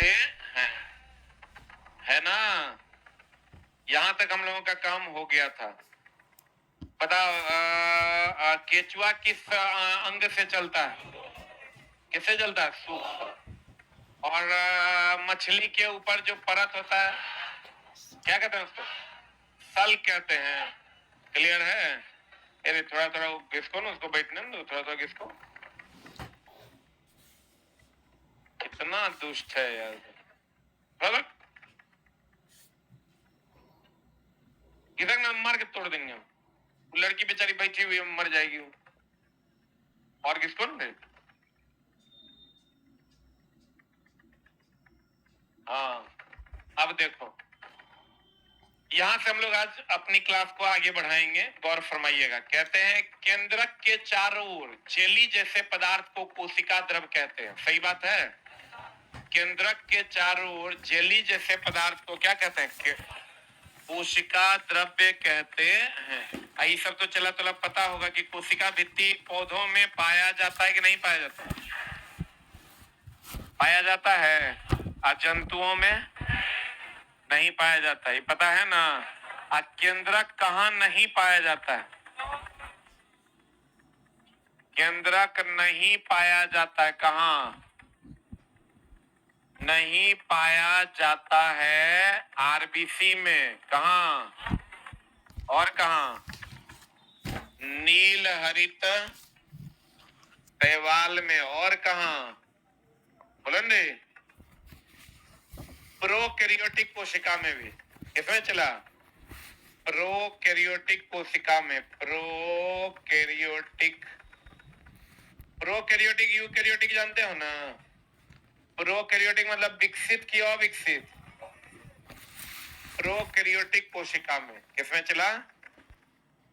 कहते हैं, है ना। यहां तक हम लोगों का काम हो गया था। पता केचुआ किस अंग से चलता है? किससे चलता है? सूक्ष्म। और मछली के ऊपर जो परत होता है क्या कहते हैं उसको? सल कहते हैं। क्लियर है? अरे थोड़ा थोड़ा घिसको ना, उसको बैठने दो, थोड़ा थोड़ा घिसको। कितना दुष्ट है यार। थोड़ा किधर ना मार के तोड़ देंगे हम। लड़की बेचारी बैठी हुई मर जाएगी वो। और किसको नहीं? हाँ, अब देखो, यहां से हम लोग आज अपनी क्लास को आगे बढ़ाएंगे। गौर फरमाइएगा। कहते हैं केंद्रक के चारों ओर जेली जैसे पदार्थ को कोशिका द्रव कहते हैं। सही बात है। केंद्रक के चारों ओर जेली जैसे पदार्थ को क्या कहते हैं? कोशिका द्रव्य कहते हैं। ये सब तो चला चला पता होगा कि कोशिका भित्ति पौधों में पाया जाता है कि नहीं पाया जाता? पाया जाता है। और जंतुओं में नहीं पाया जाता, ये पता है ना। केंद्रक कहाँ नहीं पाया जाता है? केंद्रक नहीं पाया जाता है। कहाँ नहीं पाया जाता है? आरबीसी में। कहाँ और कहाँ? नील हरित शैवाल में। और कहाँ? बोलेंगे प्रोकैरियोटिक कोशिका में भी। किसमें चला? प्रोकैरियोटिक कोशिका में। प्रोकैरियोटिक। प्रोकैरियोटिक यूकैरियोटिक जानते हो ना? प्रोकैरियोटिक मतलब विकसित की अविकसित। प्रोकैरियोटिक कोशिका में किसमें चला?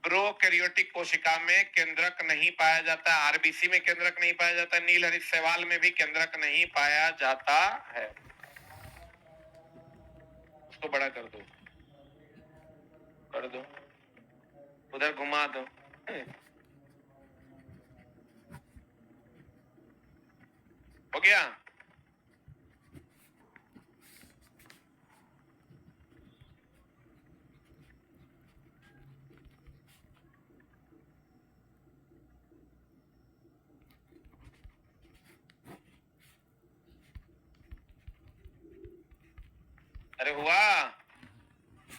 प्रोकैरियोटिक कोशिका में केंद्रक नहीं पाया जाता। आरबीसी में केंद्रक नहीं पाया जाता। नील हरित शैवाल में भी केंद्रक नहीं पाया जाता है। उसको बड़ा कर दो, कर दो, उधर घुमा दो। हो गया? अरे हुआ।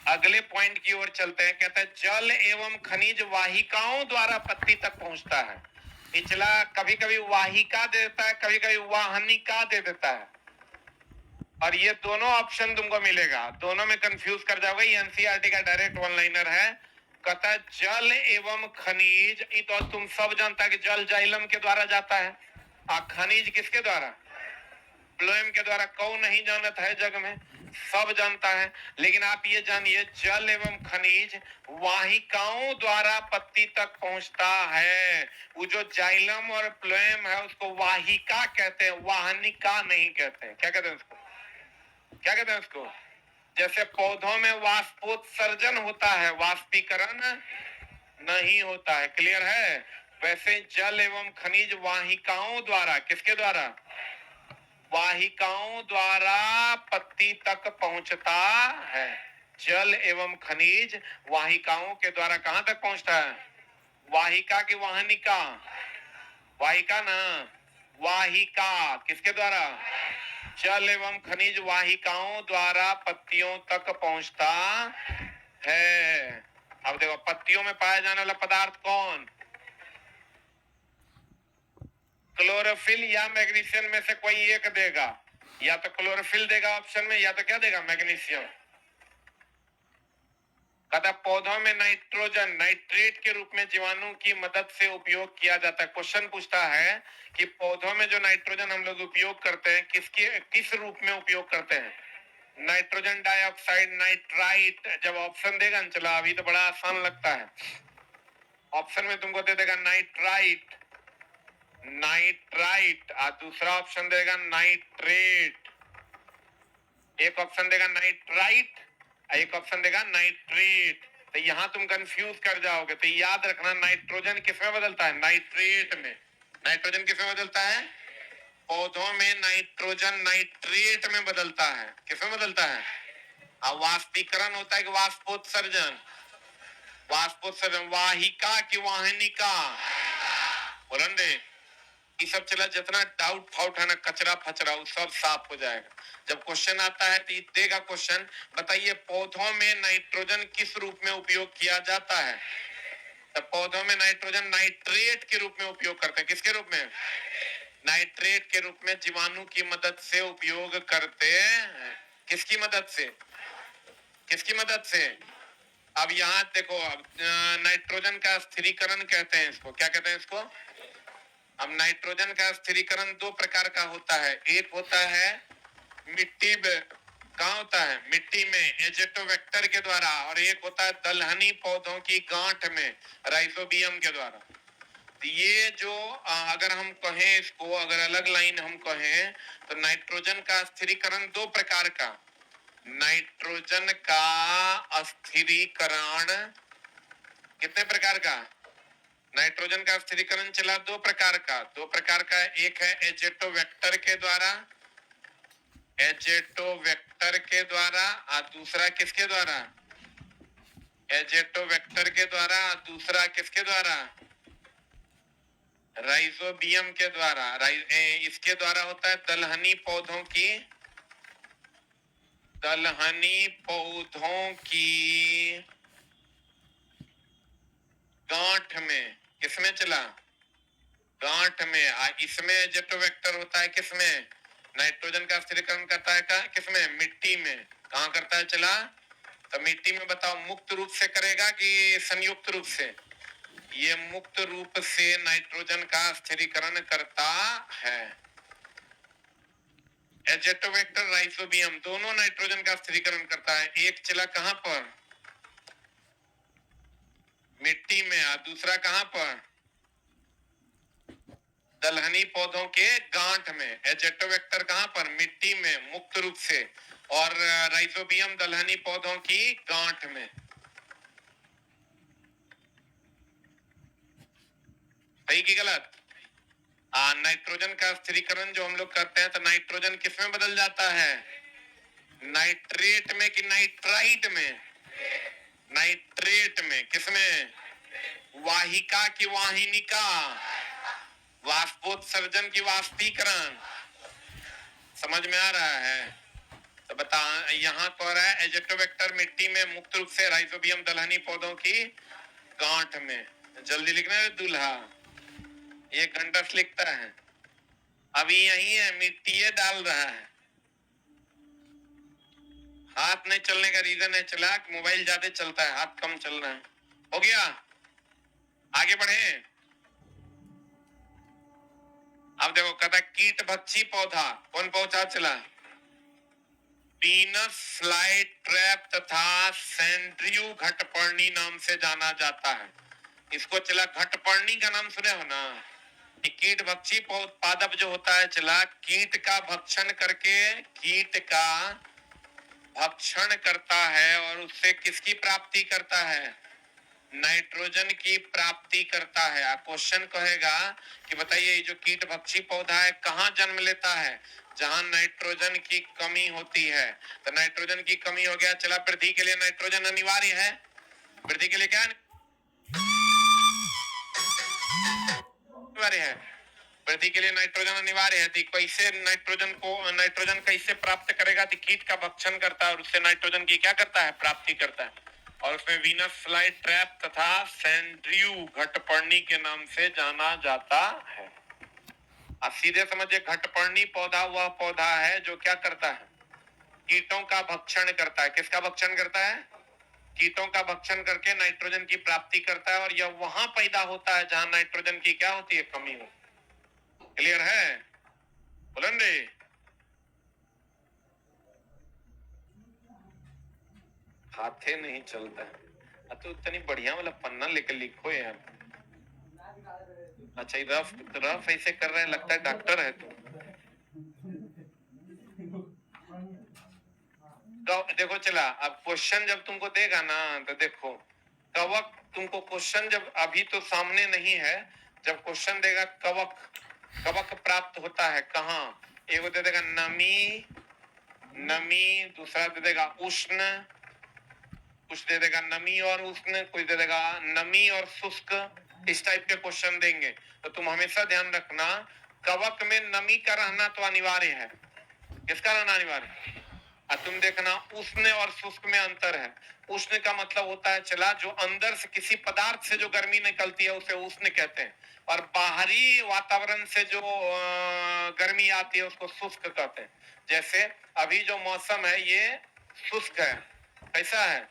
अगले पॉइंट की ओर चलते हैं। कहता है जल एवं खनिज वाहिकाओं द्वारा पत्ती तक पहुंचता है। पिछला कभी कभी वाहिका दे देता है, कभी कभी वाहनिका दे देता है। और ये दोनों ऑप्शन तुमको मिलेगा, दोनों में कंफ्यूज कर जाओगे। ये एनसीईआरटी का डायरेक्ट वन लाइनर है। कहता है जल एवं खनिज। ये तो तुम सब जानता है कि जल जाइलम के द्वारा जाता है। खनिज किसके द्वारा? फ्लोएम के द्वारा। कौन नहीं जानता है जग में? सब जानता है। लेकिन आप ये जानिए जल एवं खनिज वाहिकाओं द्वारा पत्ती तक पहुंचता है। वो जो जाइलम और फ्लोएम है उसको वाहिका कहते हैं, वाहनिका नहीं कहते हैं। क्या कहते हैं उसको? क्या कहते हैं उसको? जैसे पौधों में वाष्पोत्सर्जन होता है, वाष्पीकरण नहीं होता है। क्लियर है? वैसे जल एवं खनिज वाहिकाओं द्वारा, किसके द्वारा? वाहिकाओं द्वारा पत्ती तक पहुंचता है। जल एवं खनिज वाहिकाओं के द्वारा कहां तक पहुंचता है? वाहिका की वाहनिका? वाहिका ना, वाहिका किसके द्वारा? जल एवं खनिज वाहिकाओं द्वारा पत्तियों तक पहुंचता है। अब देखो पत्तियों में पाया जाने वाला पदार्थ कौन? क्लोरोफिल या मैग्नीशियम में से कोई एक देगा। या तो क्लोरोफिल देगा ऑप्शन में, या तो क्या देगा? मैग्नीशियम। कहता पौधों में नाइट्रोजन नाइट्रेट के रूप में जीवाणु की मदद से उपयोग किया जाता है। क्वेश्चन पूछता है कि पौधों में जो नाइट्रोजन हम लोग उपयोग करते हैं किस रूप में उपयोग करते हैं? Nitrogen dioxide, nitrite. जब ऑप्शन देगा ना, चला अभी तो बड़ा आसान लगता है। ऑप्शन में तुमको दे देगा नाइट्राइट, नाइट्राइट, और दूसरा ऑप्शन देगा नाइट्रेट। एक ऑप्शन देगा नाइट्राइट, एक ऑप्शन देगा नाइट्रेट। तो यहां तुम कंफ्यूज कर जाओगे। तो याद रखना नाइट्रोजन किसमें बदलता है? नाइट्रेट में। नाइट्रोजन किसमें बदलता है? पौधों में नाइट्रोजन नाइट्रेट में बदलता है। किसमें बदलता है? अब वाष्पीकरण होता है कि वाष्पोत्सर्जन? वाष्पोत्सर्जन। वाहिका की वाहिनिका? बोलन दे। ये सब चला, जितना डाउट फाउट है ना, कचरा फचरा, वो सब साफ हो जाएगा। जब क्वेश्चन आता है तो ये देगा क्वेश्चन, बताइए पौधों में नाइट्रोजन किस रूप में उपयोग किया जाता है? तो पौधों में नाइट्रोजन नाइट्रेट के रूप में उपयोग करते हैं। किसके रूप में? नाइट्रेट के रूप में जीवाणु की मदद से उपयोग करते हैं। किसकी मदद से? किसकी मदद से? अब यहाँ देखो, अब नाइट्रोजन का स्थिरीकरण कहते हैं इसको। क्या कहते हैं इसको? अब नाइट्रोजन का स्थिरीकरण दो प्रकार का होता है। एक होता है मिट्टी में, कहाँ होता है? मिट्टी में, एजेटोवेक्टर के द्वारा। और एक होता है दलहनी पौधों की गांठ में, राइजोबियम के द्वारा। ये जो अगर हम कहें इसको, अगर अलग लाइन हम कहें तो नाइट्रोजन का स्थिरीकरण दो प्रकार का। नाइट्रोजन का स्थिरीकरण कितने प्रकार का? नाइट्रोजन का स्थिरीकरण चला दो प्रकार का। दो प्रकार का, एक है एजेटोवेक्टर के द्वारा, एजेटोवेक्टर के द्वारा, और दूसरा किसके द्वारा? एजेटोवेक्टर के द्वारा। दूसरा किसके द्वारा? राइजोबियम के द्वारा। इसके द्वारा होता है दलहनी पौधों की, दलहनी पौधों की गांठ में। किसमें चला? गांठ में। इसमें एजेटोवेक्टर होता है किसमें? नाइट्रोजन का स्थिरीकरण करता है का किसमें? मिट्टी में। कहाँ करता है चला? तो मिट्टी में। बताओ मुक्त रूप से करेगा कि संयुक्त रूप से? ये मुक्त रूप से नाइट्रोजन का स्थिरीकरण करता है। एजेटोवेक्टर, राइजोबियम दोनों नाइट्रोजन का स्थिरीकरण करता है। एक चला कहां पर? मिट्टी में। और दूसरा कहां पर? दलहनी पौधों के गांठ में। एजेटोवेक्टर कहां पर? मिट्टी में, मुक्त रूप से। और राइजोबियम दलहनी पौधों की गांठ में। सही कि गलत? नाइट्रोजन का स्थिरीकरण जो हम लोग करते हैं तो नाइट्रोजन किसमें बदल जाता है? नाइट्रेट में कि नाइट्राइट में? नाइट्रेट में। किसमें? वाहिका की वाहिनिका, वाष्पोत्सर्जन की वाष्पीकरण। समझ में आ रहा है? तो बता, यहाँ कह रहा है एजेटोवेक्टर मिट्टी में, मुक्त रूप से। राइजोबियम दलहनी पौधों की गांठ में। जल्दी लिखना है दूल्हा, 1 घंटा से लिखता है। अभी यही है, मिट्टी डाल रहा है। हाथ नहीं चलने का रीजन है चला कि मोबाइल ज्यादा चलता है, हाथ कम चल रहा है। हो गया? आगे बढ़े। अब देखो, कहता कीट भक्षी पौधा। कौन पौधा चला? पीनस फ्लाई ट्रैप तथा सेंड्रियू घटपर्णी नाम से जाना जाता है। इसको चला घटपर्णी का नाम सुने हो ना? कीट भक्षी पादप जो होता है चला, कीट का भक्षण करके, कीट का भक्षण करता है और उससे किसकी प्राप्ति करता है? नाइट्रोजन की प्राप्ति करता है। क्वेश्चन कहेगा कि बताइए ये जो कीट भक्षी पौधा है कहाँ जन्म लेता है? जहां नाइट्रोजन की कमी होती है। तो नाइट्रोजन की कमी हो गया, चला वृद्धि के लिए नाइट्रोजन अनिवार्य है। वृद्धि के लिए क्या अनिवार्य है? वृद्धि के लिए नाइट्रोजन अनिवार्य है। तो कैसे नाइट्रोजन कैसे प्राप्त करेगा? तो कीट का भक्षण करता है और उससे नाइट्रोजन की क्या करता है? प्राप्ति करता है। और उसमें वीनस फ्लाई ट्रैप तथा सेंड्रियू घटपर्णी के नाम से जाना जाता है। अब सीधे समझिए, घटपर्णी पौधा वह पौधा है जो क्या करता है? कीटों का भक्षण करता है। किसका भक्षण करता है? कीटों का भक्षण करके नाइट्रोजन की प्राप्ति करता है। और यह वहां पैदा होता है जहां नाइट्रोजन की क्या होती है? कमी होती है। क्लियर है? बोलन रे। हाथे नहीं चलता है तो इतनी बढ़िया वाला पन्ना लेकर लिखो यार। अच्छा, रफ रफ ऐसे कर रहे हैं, लगता है डॉक्टर है तू। तो देखो चला, अब क्वेश्चन जब तुमको देगा ना तो देखो, कवक तुमको क्वेश्चन जब अभी तो सामने नहीं है, जब क्वेश्चन देगा कवक कवक प्राप्त होता है कहाँ? एगो दे देगा नमी, दूसरा दे देगा उष्ण, कुछ दे देगा नमी और उष्ण, कुछ दे देगा नमी और शुष्क। इस टाइप के क्वेश्चन देंगे तो तुम हमेशा ध्यान रखना, कवक में नमी का रहना तो अनिवार्य है। किसका रहना अनिवार्य है? और तुम देखना उष्ण और शुष्क में अंतर है। उष्ण का मतलब होता है चला जो अंदर से किसी पदार्थ से जो गर्मी निकलती है उसे उष्ण कहते हैं, और बाहरी वातावरण से जो गर्मी आती है उसको शुष्क कहते हैं। जैसे अभी जो मौसम है ये शुष्क है, कैसा है?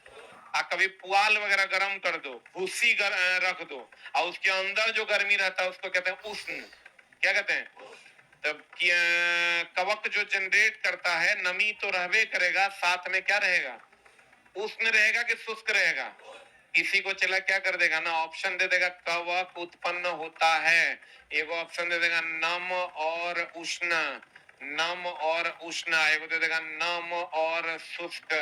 कभी पुआल वगैरह गर्म कर दो, भूसी रख दो, और उसके अंदर जो गर्मी रहता है उसको कहते हैं उष्ण। क्या कहते हैं? तब कवक जो जनरेट करता है नमी तो रहबे करेगा, साथ में क्या रहेगा? उष्ण रहेगा कि शुष्क रहेगा? किसी को चला क्या कर देगा ना, ऑप्शन दे देगा कवक उत्पन्न होता है। एगो ऑप्शन दे देगा नम और उष्ण, नम और उष्ण, एगो दे देगा नम और शुष्क।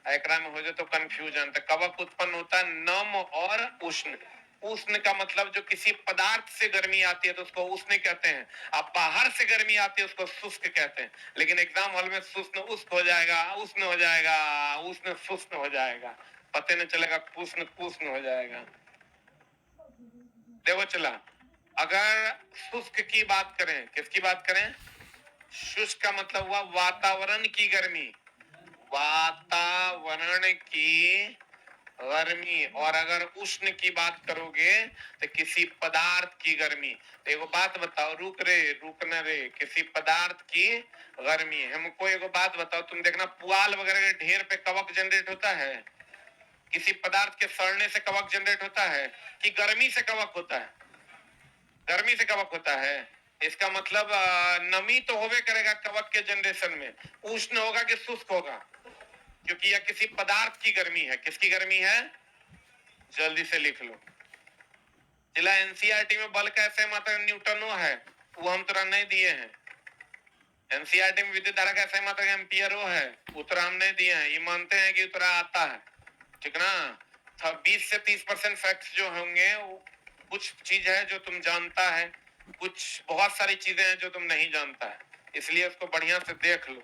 एकरा में हो जाए तो कंफ्यूजन। तो कवक उत्पन्न होता है नम और उष्ण। उष्ण का मतलब जो किसी पदार्थ से गर्मी आती है तो उसको उष्ण कहते हैं, अब बाहर से गर्मी आती है उसको शुष्क कहते हैं। लेकिन एग्जाम हॉल में शुष्ण उष्ण हो जाएगा, उष्ण हो जाएगा, उष्ण शुष्ण हो जाएगा, पता नहीं चलेगा, कुष्ण कुष्ण हो जाएगा। देखो चला, अगर शुष्क की बात करें, किसकी बात करें? शुष्क का मतलब हुआ वातावरण की गर्मी, वातावरण की गर्मी। और अगर उष्ण की बात करोगे तो किसी पदार्थ की गर्मी। तो एगो बात बताओ, रुक रे, रुकना रे, किसी पदार्थ की गर्मी। हमको एगो बात बताओ, तुम देखना पुआल वगैरह के ढेर पे कवक जनरेट होता है? किसी पदार्थ के सड़ने से कवक जनरेट होता है कि गर्मी से कवक होता है? गर्मी से कवक होता है। इसका मतलब नमी तो होवे करेगा कवक के जनरेशन में, उष्ण होगा कि शुष्क होगा? क्योंकि यह किसी पदार्थ की गर्मी है। किसकी गर्मी है? जल्दी से लिख लो। जिला एनसीईआरटी में बल कैसे मात्रा न्यूटनो है, वो हम तुरंत नहीं दिए हैं। एनसीईआरटी में विद्युत धारा कैसे मात्रा एम्पियरो है, उत्तर हम नहीं दिए हैं। ये मानते हैं कि उत्तरा आता है, ठीक ना? 20 से 30% फैक्ट्स जो होंगे वो कुछ चीज है जो तुम जानता है, कुछ बहुत सारी चीजें हैं जो तुम नहीं जानता है, इसलिए उसको बढ़िया से देख लो।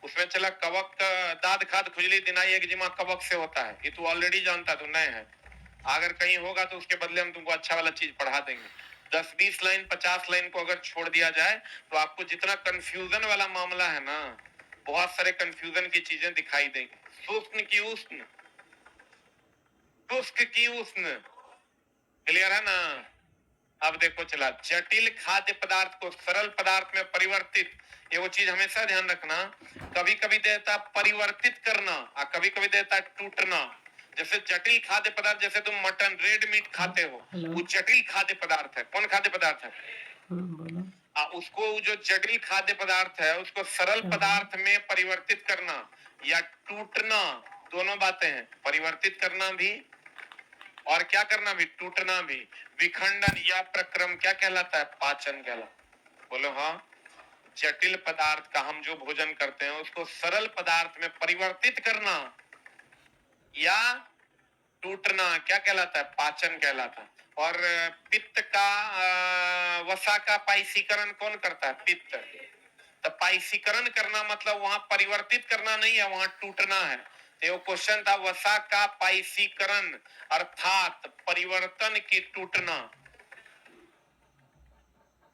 उसमें चला कवक दाद खाद खुजली दिनाई एक्जिमा कवक से होता है, ये तू ऑलरेडी जानता, तो नए है। अगर कहीं होगा तो उसके बदले हम तुमको अच्छा वाला चीज पढ़ा देंगे। 10-20 लाइन 50 लाइन को अगर छोड़ दिया जाए तो आपको जितना कंफ्यूजन वाला मामला है ना, बहुत सारे कंफ्यूजन की चीजें दिखाई देंगी। शुष्क की उष्ण, शुष्क की उष्ण, क्लियर है ना? अब देखो चला, जटिल खाद्य पदार्थ को सरल पदार्थ में परिवर्तित, ये वो चीज हमेशा ध्यान रखना। कभी कभी देता परिवर्तित करना और कभी कभी देता टूटना। जैसे जटिल खाद्य पदार्थ, जैसे तुम मटन रेड मीट खाते हो, वो जटिल खाद्य पदार्थ है। कौन खाद्य पदार्थ है? उसको जो जटिल खाद्य पदार्थ है उसको सरल पदार्थ में परिवर्तित करना या टूटना, दोनों बातें हैं। परिवर्तित करना भी और क्या करना भी, टूटना भी। विखंडन या प्रक्रम क्या कहलाता है? पाचन कहलाता। बोलो हाँ। जटिल पदार्थ का हम जो भोजन करते हैं उसको सरल पदार्थ में परिवर्तित करना या टूटना क्या कहलाता है? पाचन कहलाता है। और पित्त का वसा का पाइसीकरण कौन करता है? पित्त। तो पाइसीकरण करना मतलब वहां परिवर्तित करना नहीं है, वहां टूटना है। तो क्वेश्चन था वसा का पाइसीकरण अर्थात परिवर्तन की टूटना।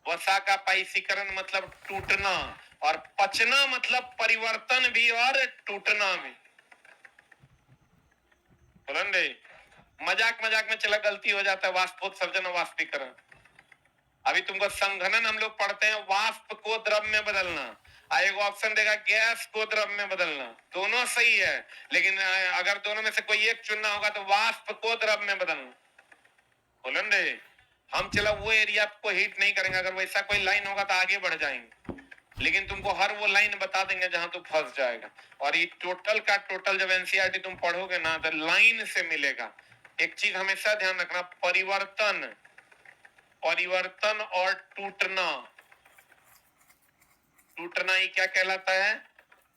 वसा का पाइसीकरण मतलब टूटना, और पचना मतलब परिवर्तन भी और टूटना भी। मजाक मजाक में चला गलती हो जाता है, वाष्पोत्सर्जन और वाष्पीकरण। अभी तुमको संघनन हम लोग पढ़ते हैं, वाष्प को द्रव में बदलना। एक ऑप्शन देगा गैस को द्रव में बदलना, दोनों सही है, लेकिन अगर दोनों में से कोई एक चुनना होगा तो वाष्प को द्रव में बदलना। बोलन रे, हम चला वो एरिया को हिट नहीं करेंगे, अगर वैसा कोई लाइन होगा तो आगे बढ़ जाएंगे, लेकिन तुमको हर वो लाइन बता देंगे जहां तू फंस जाएगा। और ये टोटल का टोटल जब एनसीईआरटी तुम पढ़ोगे ना तो लाइन से मिलेगा। एक चीज हमेशा ध्यान रखना, परिवर्तन, परिवर्तन और टूटना। टूटना ही क्या कहलाता है?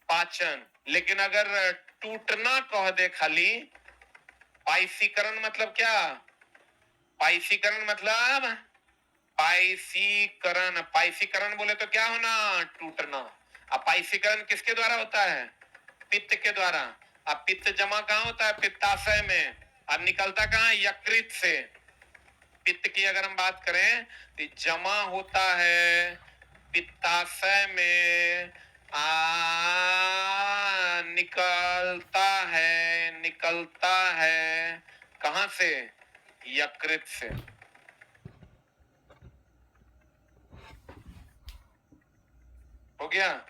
पाचन। लेकिन अगर टूटना कह दे खाली, पाइसीकरण मतलब क्या? पाइसीकरण मतलब पाइसीकरण, पाइसीकरण बोले तो क्या होना, टूटना। अब पाइसीकरण किसके द्वारा होता है, पित्त के द्वारा। अब पित्त जमा कहाँ होता है, पित्ताशय में, और निकलता कहाँ, यकृत से। पित्त की अगर हम बात करें तो जमा होता है पित्ताशय में, निकलता है कहां से, यकृत से। हो गया।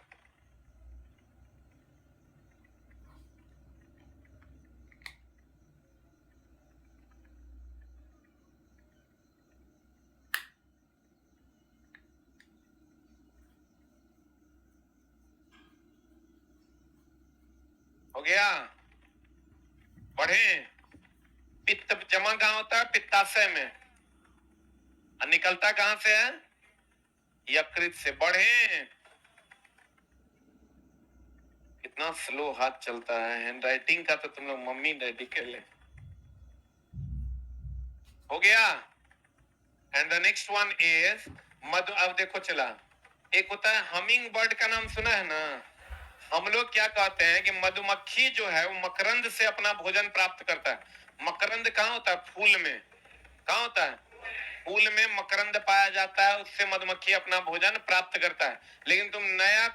हो गया। बढ़े। पित्त जमा कहां होता है, पित्ताशय में, और निकलता कहां से है, यकृत से। बढ़े। कितना स्लो हाथ चलता है, हैंड राइटिंग का तो तुम लोग मम्मी डैडी के ले। हो गया। And the next one is Madhu. अब देखो चला, एक होता है हमिंग बर्ड, का नाम सुना है ना। हम लोग क्या कहते हैं कि मधुमक्खी जो है वो मकरंद से अपना भोजन प्राप्त करता है। मकरंद कहाँ होता है, फूल में। कहाँ होता है, फूल में मकरंद पाया जाता है, उससे मधुमक्खी अपना भोजन प्राप्त करता है। लेकिन तुम नया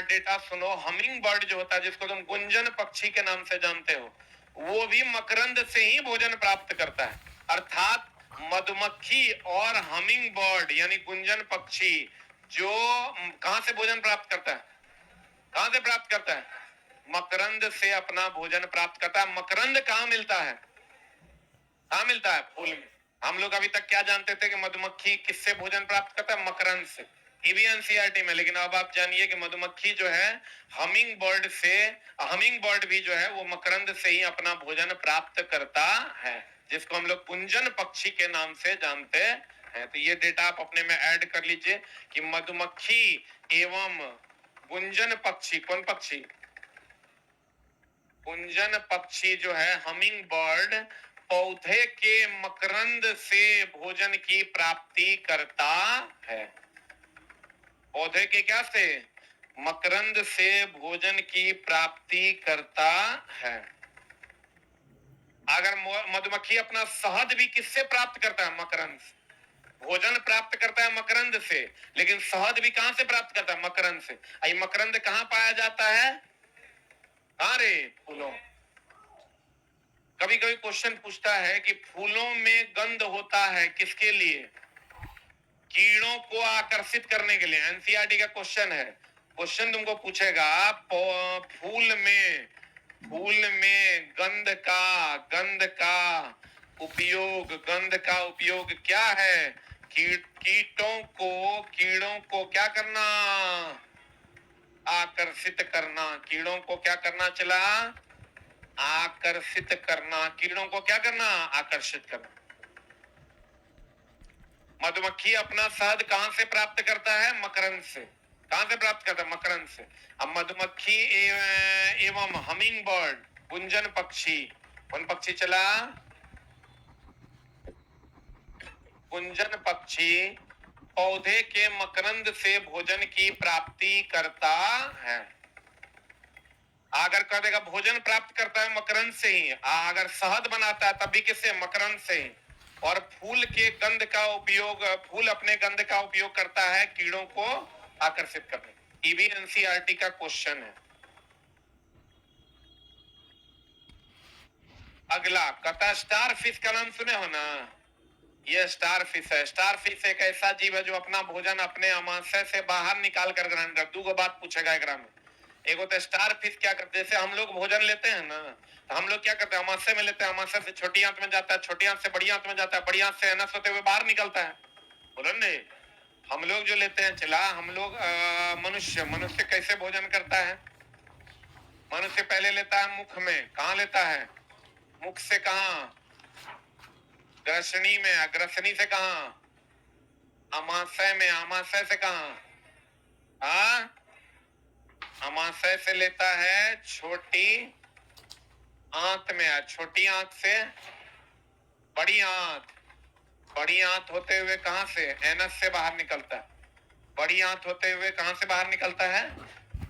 डेटा सुनो, हमिंग बर्ड जो होता है, जिसको तुम गुंजन पक्षी के नाम से जानते हो, वो भी मकरंद से ही भोजन प्राप्त करता है। अर्थात मधुमक्खी और हमिंग बर्ड यानी गुंजन पक्षी जो कहां से भोजन प्राप्त करता है, कहां से प्राप्त करता है, मकरंद से अपना भोजन प्राप्त करता है। मकरंद कहां मिलता है, कहां मिलता है, फूल में। हम लोग अभी तक क्या जानते थे कि मधुमक्खी किससे भोजन प्राप्त करता है, मकरंद से, एनसीईआरटी में। लेकिन अब आप जानिए कि मधुमक्खी जो है हमिंग बर्ड से, हमिंग बर्ड भी जो है वो मकरंद से ही अपना भोजन प्राप्त करता है, जिसको हम लोग कुंजन पक्षी के नाम से जानते हैं। तो ये डेटा आप अपने में ऐड कर लीजिए कि मधुमक्खी एवं गुंजन पक्षी, कौन पक्षी, कुंजन पक्षी जो है हमिंग बर्ड, पौधे के मकरंद से भोजन की प्राप्ति करता है। पौधे के क्या से, मकरंद से भोजन की प्राप्ति करता है। अगर मधुमक्खी अपना शहद भी किससे प्राप्त करता है, मकरंद से। भोजन प्राप्त करता है मकरंद से, लेकिन शहद भी कहां से प्राप्त करता है, मकरंद से। ये मकरंद कहां पाया जाता है, कहां रे, फूलों। कभी कभी क्वेश्चन पूछता है कि फूलों में गंध होता है किसके लिए, कीड़ों को आकर्षित करने के लिए। एनसीईआरटी का क्वेश्चन है। क्वेश्चन तुमको पूछेगा फूल में गंध का उपयोग क्या है, कीड़ों को क्या करना, आकर्षित करना। कीड़ों को क्या करना, चला आकर्षित करना। कीड़ों को क्या करना, आकर्षित करना। मधुमक्खी अपना शहद कहां से प्राप्त करता है, मकरंद से। कहां से प्राप्त करता है, मकरंद से। अब मधुमक्खी एवं हमिंग बर्ड, गुंजन पक्षी, कौन पक्षी चला, गुंजन पक्षी पौधे के मकरंद से भोजन की प्राप्ति करता है। अगर कह देगा भोजन प्राप्त करता है मकरंद से ही, अगर शहद बनाता है तब भी किससे, मकरंद से ही। और फूल के गंध का उपयोग, फूल अपने गंध का उपयोग करता है कीड़ों को आकर्षित करने। ये भी एनसीईआरटी का क्वेश्चन है। अगला कथा, स्टार फिश का नाम सुने हो ना। ये स्टार फिश है। स्टार फिश एक ऐसा जीव है जो अपना भोजन अपने आमाशय से बाहर निकाल कर ग्रहण कर। दो बात पूछेगा एक में। एक होता है स्टार फिश, क्या करते हैं, जैसे हम लोग भोजन लेते हैं ना, तो हम लोग क्या करते हैं, आमाशय में लेते हैं, आमाशय से छोटी आंत में जाता है, छोटी आंत से बड़ी आंत में जाता है, बड़ी आंत से नस होते हुए बाहर निकलता है। बोलो ने, हम लोग जो लेते हैं, चला हम लोग मनुष्य कैसे भोजन करता है, मनुष्य पहले लेता है मुख में। कहाँ लेता है, मुख से। कहाँ, ग्रसनी में। ग्रसनी से कहाँ, अमाशय में। अमाशय से कहाँ, अमाशय से लेता है छोटी आंत में, छोटी आंत से बड़ी आंत, बड़ी आंत होते हुए कहां से, एनस से बाहर निकलता है। बड़ी आंत होते हुए कहां से बाहर निकलता है,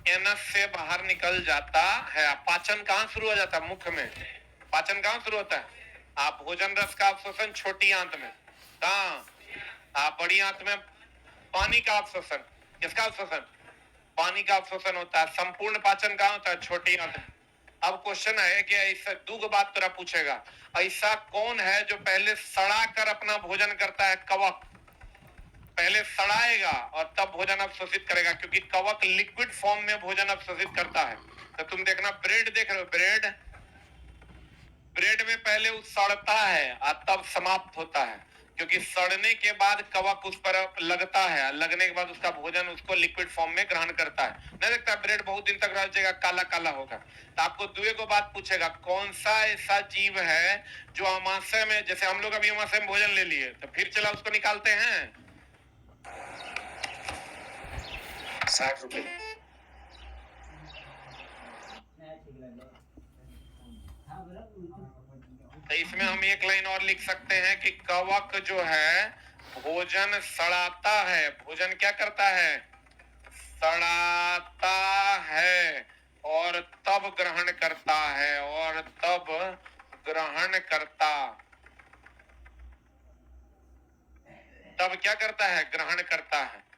एनस से बाहर निकल जाता है। पाचन कहां शुरू हो जाता है, मुख में। पाचन कहां शुरू होता है, आप भोजन रस का अवशोषण छोटी आंत में, कहां, आप बड़ी आंत में पानी का अवशोषण, किसका अवशोषण, पानी का अवशोषण होता है। संपूर्ण पाचन कहां होता है, छोटी आंत में। अब क्वेश्चन है कि ऐसा दो बात तेरा पूछेगा, ऐसा कौन है जो पहले सड़ा कर अपना भोजन करता है, कवक। पहले सड़ाएगा और तब भोजन अवशोषित करेगा, क्योंकि कवक लिक्विड फॉर्म में भोजन अवशोषित करता है। तो तुम देखना, ब्रेड देख रहे हो, ब्रेड, ब्रेड में वो सड़ता है और तब समाप्त होता है, क्योंकि सड़ने के बाद कवक उस पर लगता है, लगने के बाद उसका भोजन उसको लिक्विड फॉर्म में ग्रहण करता है। नहीं देखता, ब्रेड बहुत दिन तक रह जाएगा, काला काला होगा। तो आपको दुए को बात पूछेगा, कौन सा ऐसा जीव है जो अमाशय में, जैसे हम लोग अभी अमाशय में भोजन ले लिए तो फिर चला उसको निकालते हैं 60 रुपए। तो इसमें हम एक लाइन और लिख सकते हैं कि कवक जो है भोजन सड़ाता है। भोजन क्या करता है, सड़ाता है और तब ग्रहण करता है, और तब ग्रहण करता, तब क्या करता है, ग्रहण करता है।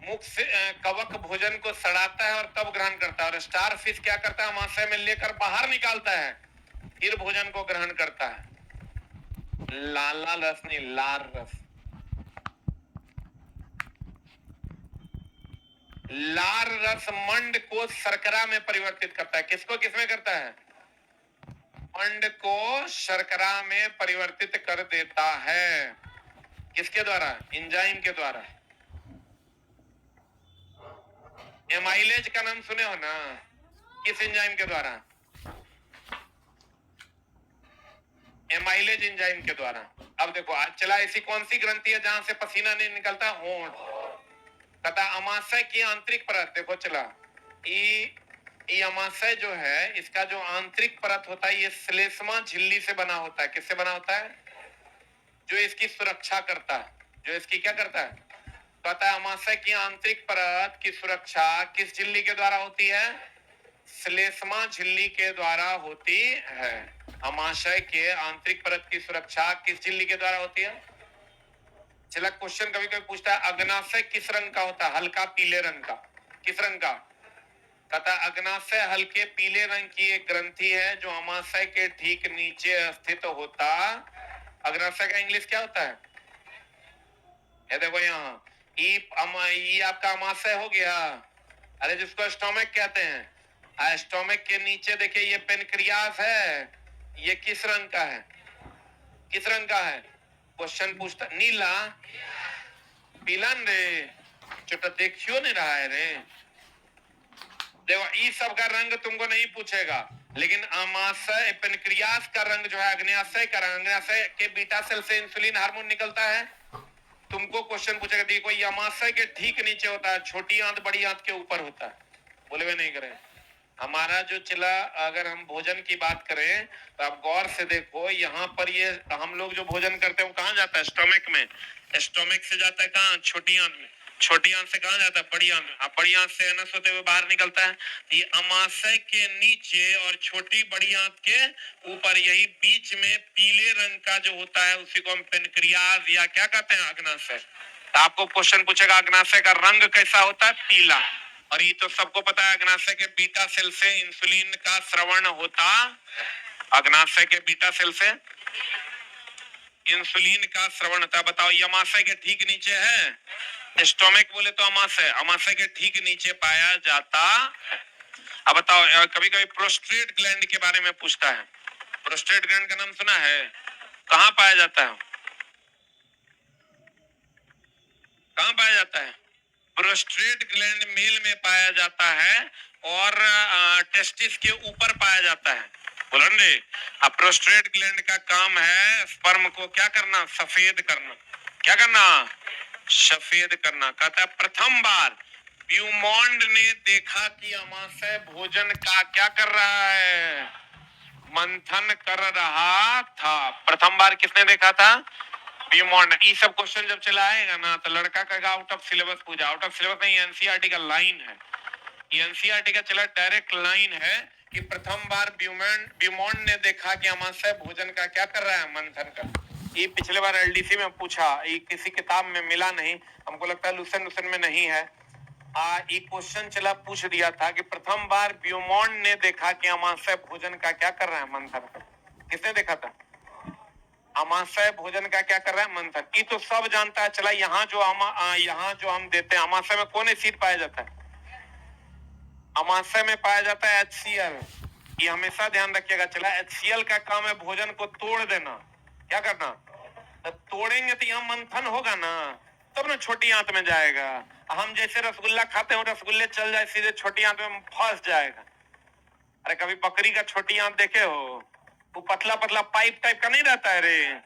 मुख से कवक भोजन को सड़ाता है और तब ग्रहण करता है, और स्टार फिश क्या करता है, महाशय में लेकर बाहर निकालता है, फिर भोजन को ग्रहण करता है। लाला रस नहीं, लार रस। लार रस मंड को शर्करा में परिवर्तित करता है। किसको किसमें करता है, मंड को शर्करा में परिवर्तित कर देता है। किसके द्वारा, एंजाइम के द्वारा। एमाइलेज का नाम सुने हो ना, किस एंजाइम के द्वारा, एमाइलेज एंजाइम के द्वारा। अब देखो, आज चला ऐसी कौन सी ग्रंथि है जहां से पसीना नहीं निकलता, होंठ। तथा अमाशय की आंतरिक परत, देखो चला, ये अमाशय जो है, इसका जो आंतरिक परत होता है, ये श्लेष्मा झिल्ली से बना होता है। किससे बना होता है, जो इसकी सुरक्षा करता है, जो इसकी क्या करता है, कहता है अमाशय की आंतरिक परत की सुरक्षा किस झिल्ली के द्वारा होती है, श्लेष्मा झिल्ली के द्वारा होती है। अमाशय के आंतरिक परत की सुरक्षा किस झिल्ली के द्वारा होती है। चला, क्वेश्चन कभी कभी पूछता है, अग्नाशय किस रंग का होता है, हल्का पीले रंग का, किस रंग का, कहता अग्नाशय हल्के पीले रंग की एक ग्रंथि है जो अमाशय के ठीक नीचे स्थित होता। अग्नाशय का इंग्लिश क्या होता है, ये देखो यहाँ, ई आपका अमाशय हो गया। अरे जिसको स्टोमक कहते हैं, स्टोमक के नीचे देखिए ये पेनक्रियास है, ये किस रंग का है, किस रंग का है, क्वेश्चन पूछता, नीला, पीला रे, चोटा देखियो नहीं रहा है रे। देखो, ई सब का रंग तुमको नहीं पूछेगा, लेकिन अमाशय पेनक्रियास का रंग जो है अग्न्याशय का रंग, अग्न्याशय के बीटा सेल से इंसुलिन हार्मोन निकलता है। तुमको क्वेश्चन पूछेगा, देखो ये अमाशय के ठीक नीचे होता है, छोटी आंत बड़ी आंत के ऊपर होता है, बोले वे नहीं करें। हमारा जो चिला, अगर हम भोजन की बात करें तो आप गौर से देखो, यहाँ पर ये हम लोग जो भोजन करते हैं वो कहाँ जाता है, स्टोमक में। स्टोमक से जाता है कहाँ, छोटी आंत में। छोटी आंत से कहाँ जाता है, बड़ी आंत में। अब बड़ी आंत से अनस होते हुए बाहर निकलता है। ये अमाशय के नीचे और छोटी बड़ी आंत के ऊपर, यही बीच में पीले रंग का जो होता है उसी को हम पेनक्रियाज या क्या कहते हैं, अग्नाशय। आपको क्वेश्चन पूछेगा अग्नाशय का रंग कैसा होता है, पीला। और ये तो सबको पता है, अग्नाशय के बीटा सेल से इंसुलिन का स्रवण होता, अग्नाशय के बीटा सेल से इंसुलिन का स्रवण होता है। बताओ, ये अमाशय के ठीक नीचे है, स्टोमक बोले तो अमाशय, अमाशय के ठीक नीचे पाया जाता। अब बताओ, कभी कभी प्रोस्टेट ग्लैंड के बारे में पूछता है, प्रोस्टेट ग्लैंड का नाम सुना है, कहाँ पाया जाता है, कहाँ पाया जाता है, प्रोस्टेट ग्लैंड मेल में पाया जाता है और टेस्टिस के ऊपर पाया जाता है, बोलन रे। अब प्रोस्टेट ग्लैंड का काम है स्पर्म को क्या करना, सफेद करना, क्या करना, सफेद करना। कहता है प्रथम बार ब्यूमॉन्ड ने देखा कि अमाशय भोजन का क्या कर रहा है, मंथन कर रहा था। प्रथम बार किसने देखा था? ब्यूमॉन्ड। ये सब क्वेश्चन जब चला आएगा ना तो लड़का कहेगा आउट ऑफ सिलेबस पूछा। आउट ऑफ सिलेबस नहीं, एनसीईआरटी का लाइन है, एनसीईआरटी का चला डायरेक्ट लाइन है कि प्रथम बार ब्यूमॉन्ड ने देखा कि अमाशय भोजन का क्या कर रहा है, मंथन कर। ये पिछले बार एलडीसी में पूछा, ये किसी किताब में मिला नहीं, हमको लगता है लुसेंट में नहीं है। ये क्वेश्चन चला पूछ दिया था कि प्रथम बार ब्यूमॉन्ड ने देखा कि अमाशय भोजन का क्या कर रहा है, मंथन कर। किसने देखा था? अमाशय भोजन का क्या कर रहा है, मंथन। ये तो सब जानता है। चला यहाँ जो हम देते हैं, अमाशय में कौन एसिड पाया जाता है? अमाशय में पाया जाता है HCl। ये हमेशा ध्यान रखिएगा। चला HCl का काम है भोजन को तोड़ देना। क्या करना? तो तोड़ेंगे तो यहाँ मंथन होगा ना, तब ना छोटी आंत में जाएगा। हम जैसे रसगुल्ला खाते हो, रसगुल्ले चल जाए सीधे छोटी आंत में फंस जाएगा। अरे कभी बकरी का छोटी आंत देखे हो? वो पतला पतला पाइप टाइप का नहीं रहता है रे।